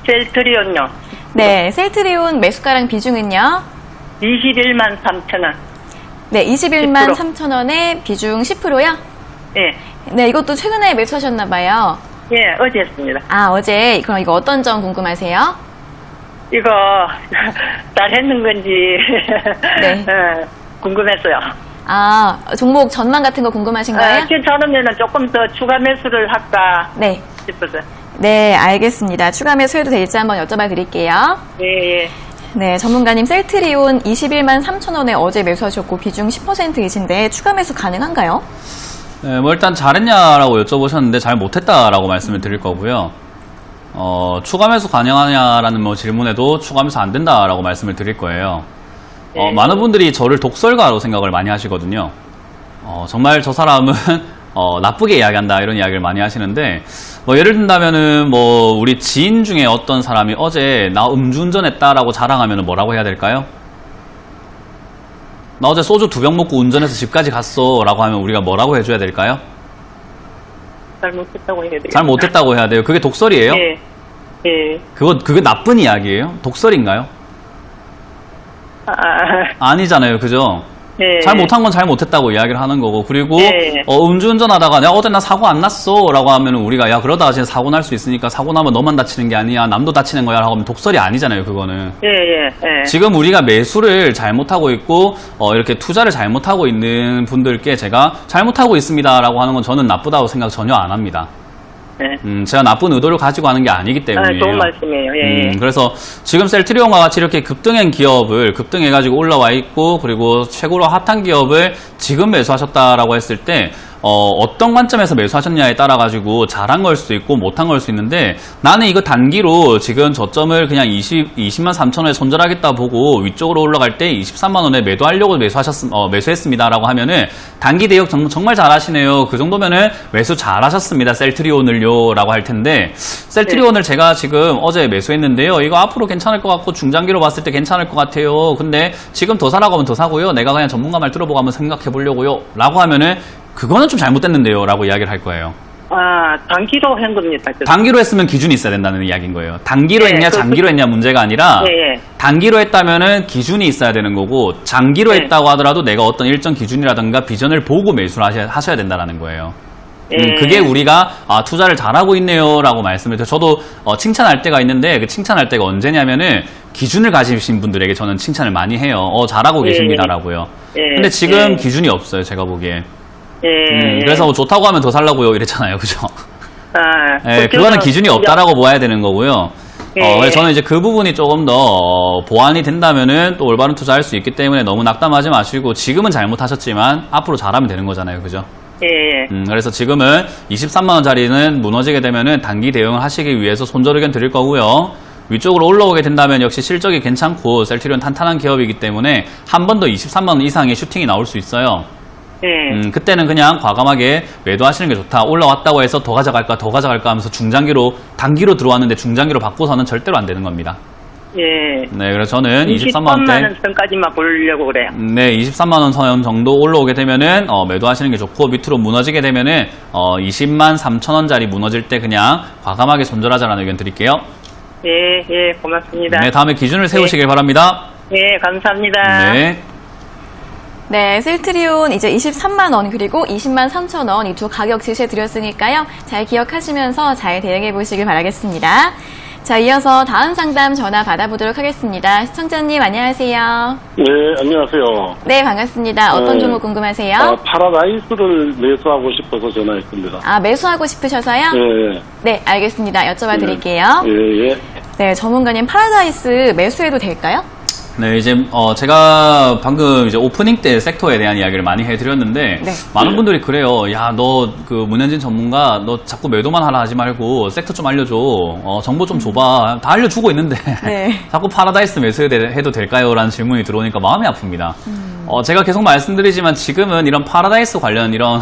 셀트리온요. 네, 셀트리온 매수가랑 비중은요? 21만 3천 원. 네, 21만 10%. 3천 원에 비중 10%요? 예. 네, 이것도 최근에 매수하셨나봐요. 예, 어제 했습니다. 아, 어제. 그럼 이거 어떤 점 궁금하세요? 이거 잘 했는 건지 네. 궁금했어요. 아, 종목 전망 같은 거 궁금하신가요? 괜찮으면 조금 더 추가 매수를 할까 네. 싶어서. 네, 알겠습니다. 추가 매수해도 될지 한번 여쭤봐 드릴게요. 예, 예. 네, 전문가님 셀트리온 21만 3천 원에 어제 매수하셨고 비중 10%이신데 추가 매수 가능한가요? 네, 뭐 일단 잘했냐라고 여쭤보셨는데 잘 못했다라고 말씀을 드릴 거고요. 추가 매수 가능하냐라는 뭐 질문에도 추가 매수 안 된다라고 말씀을 드릴 거예요. 많은 분들이 저를 독설가로 생각을 많이 하시거든요. 정말 저 사람은 나쁘게 이야기한다 이런 이야기를 많이 하시는데 뭐 예를 든다면은 뭐 우리 지인 중에 어떤 사람이 어제 나 음주운전했다라고 자랑하면 뭐라고 해야 될까요? 나 어제 소주 2병 먹고 운전해서 집까지 갔어 라고 하면 우리가 뭐라고 해줘야 될까요? 잘못했다고 해야 되겠다. 잘 못했다고 해야 돼요. 그게 독설이에요? 예. 예. 그게 나쁜 이야기예요? 독설인가요? 아니잖아요. 그죠? 예. 잘 못한 건 잘 못했다고 이야기를 하는 거고, 그리고 예. 음주운전 하다가 내가 어제 나 사고 안 났어 라고 하면 우리가 야 그러다가 진짜 사고 날 수 있으니까 사고 나면 너만 다치는 게 아니야 남도 다치는 거야 라고 하면 독설이 아니잖아요. 그거는 예, 예, 예. 지금 우리가 매수를 잘못하고 있고 이렇게 투자를 잘못하고 있는 분들께 제가 잘못하고 있습니다 라고 하는 건 저는 나쁘다고 생각 전혀 안 합니다. 예. 제가 나쁜 의도를 가지고 하는 게 아니기 때문이에요. 좋은 말씀이에요. 예, 예. 그래서 지금 셀트리온과 같이 이렇게 급등한 기업을 급등해가지고 올라와 있고 그리고 최고로 핫한 기업을 지금 매수하셨다라고 했을 때 어떤 관점에서 매수하셨냐에 따라 가지고 잘한 걸 수도 있고 못한 걸 수 있는데 나는 이거 단기로 지금 저점을 그냥 20만 3천 원에 손절하겠다 보고 위쪽으로 올라갈 때 23만 원에 매도하려고 매수했습니다라고 하면은 단기 대역 정말 잘하시네요. 그 정도면은 매수 잘하셨습니다. 셀트리온을요 라고 할 텐데 셀트리온을 제가 지금 어제 매수했는데요. 이거 앞으로 괜찮을 것 같고 중장기로 봤을 때 괜찮을 것 같아요. 근데 지금 더 사라고 하면 더 사고요. 내가 그냥 전문가 말 들어보고 한번 생각해 보려고요 라고 하면은 그거는 좀 잘못됐는데요 라고 이야기를 할 거예요. 단기로 한 겁니다. 단기로 했으면 기준이 있어야 된다는 이야기인 거예요. 단기로 네, 했냐 장기로 했냐 문제가 아니라 예. 단기로 했다면은 기준이 있어야 되는 거고 장기로 네. 했다고 하더라도 내가 어떤 일정 기준이라든가 비전을 보고 매수를 하셔야 된다는 거예요. 그게 우리가 투자를 잘하고 있네요 라고 말씀을 드려요. 저도 칭찬할 때가 있는데 그 칭찬할 때가 언제냐면은 기준을 가지신 분들에게 저는 칭찬을 많이 해요. 잘하고 계십니다 라고요. 근데 지금 기준이 없어요. 제가 보기에. 그래서 뭐 좋다고 하면 더 살라고요 이랬잖아요. 그죠? 그거는 기준이 없다라고 봐야 되는 거고요. 그래서 저는 이제 그 부분이 조금 더 보완이 된다면은 또 올바른 투자할 수 있기 때문에 너무 낙담하지 마시고 지금은 잘못하셨지만 앞으로 잘하면 되는 거잖아요. 그죠? 그래서 지금은 23만원짜리는 무너지게 되면은 단기 대응을 하시기 위해서 손절 의견 드릴 거고요. 위쪽으로 올라오게 된다면 역시 실적이 괜찮고 셀트리온 탄탄한 기업이기 때문에 한 번 더 23만원 이상의 슈팅이 나올 수 있어요. 그때는 그냥 과감하게 매도하시는 게 좋다. 올라왔다고 해서 더 가져갈까 하면서 중장기로 단기로 들어왔는데 중장기로 바꿔서는 절대로 안 되는 겁니다. 네, 그래서 저는 23만 원대 23만 원 선까지만 보려고 그래요. 네, 23만 원 선 정도 올라오게 되면은 매도하시는 게 좋고 밑으로 무너지게 되면은 20만 3천 원짜리 무너질 때 그냥 과감하게 손절하자라는 의견 드릴게요. 예, 고맙습니다. 네, 다음에 기준을 세우시길 바랍니다. 예, 감사합니다. 네. 네, 셀트리온 이제 23만 원 그리고 20만 3천 원 이 두 가격 제시해 드렸으니까요. 잘 기억하시면서 잘 대응해 보시길 바라겠습니다. 자, 이어서 다음 상담 전화 받아보도록 하겠습니다. 시청자님 안녕하세요. 네, 안녕하세요. 네, 반갑습니다. 어떤 종목 궁금하세요? 파라다이스를 매수하고 싶어서 전화했습니다. 매수하고 싶으셔서요? 네. 네, 알겠습니다. 여쭤봐 드릴게요. 예. 네, 전문가님 파라다이스 매수해도 될까요? 네, 이제 제가 방금 이제 오프닝 때 섹터에 대한 이야기를 많이 해드렸는데 네. 많은 분들이 그래요. 야, 너 그 문현진 전문가 너 자꾸 매도만 하라 하지 말고 섹터 좀 알려줘. 정보 좀 줘봐. 다 알려주고 있는데 네. 자꾸 파라다이스 매수해도 될까요? 라는 질문이 들어오니까 마음이 아픕니다. 제가 계속 말씀드리지만 지금은 이런 파라다이스 관련 이런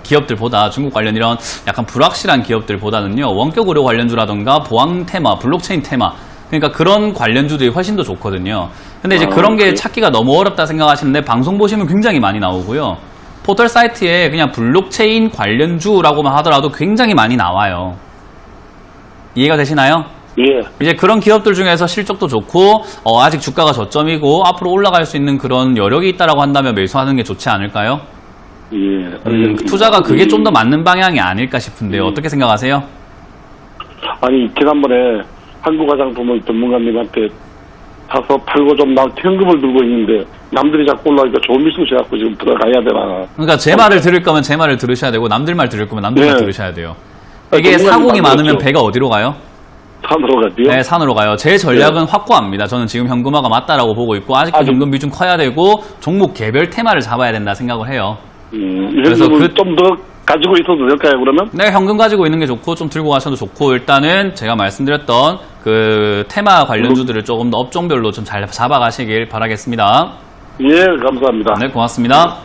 기업들보다 중국 관련 이런 약간 불확실한 기업들보다는요 원격 의료 관련주라든가 보안 테마, 블록체인 테마 그러니까 그런 관련주들이 훨씬 더 좋거든요. 근데 이제 그런 게 찾기가 너무 어렵다 생각하시는데 방송 보시면 굉장히 많이 나오고요. 포털 사이트에 그냥 블록체인 관련주라고만 하더라도 굉장히 많이 나와요. 이해가 되시나요? 예. 이제 그런 기업들 중에서 실적도 좋고 아직 주가가 저점이고 앞으로 올라갈 수 있는 그런 여력이 있다라고 한다면 매수하는 게 좋지 않을까요? 예. 투자가 그게 좀 더 맞는 방향이 아닐까 싶은데요. 어떻게 생각하세요? 아니, 지난번에 한국화장품을 전문가님한테 사서 팔고 좀 현금을 들고 있는데 남들이 자꾸 올라오니까 좋은 미수시 갖고 지금 들어가야 되나. 그러니까 제 말을 들을 거면 제 말을 들으셔야 되고 남들 말 들을 거면 남들 말 들으셔야 돼요. 아니, 이게 전문가님 사공이 많으면 만들었죠. 배가 어디로 가요? 산으로 가지요? 네, 산으로 가요. 제 전략은 확고합니다. 저는 지금 현금화가 맞다라고 보고 있고 아직도 현금 비중 커야 되고 종목 개별 테마를 잡아야 된다 생각을 해요. 그래서 좀 더 가지고 있어도 될까요, 그러면? 네, 현금 가지고 있는 게 좋고 좀 들고 가셔도 좋고 일단은 제가 말씀드렸던 그 테마 관련주들을 조금 더 업종별로 좀 잘 잡아가시길 바라겠습니다. 예, 감사합니다. 네, 고맙습니다.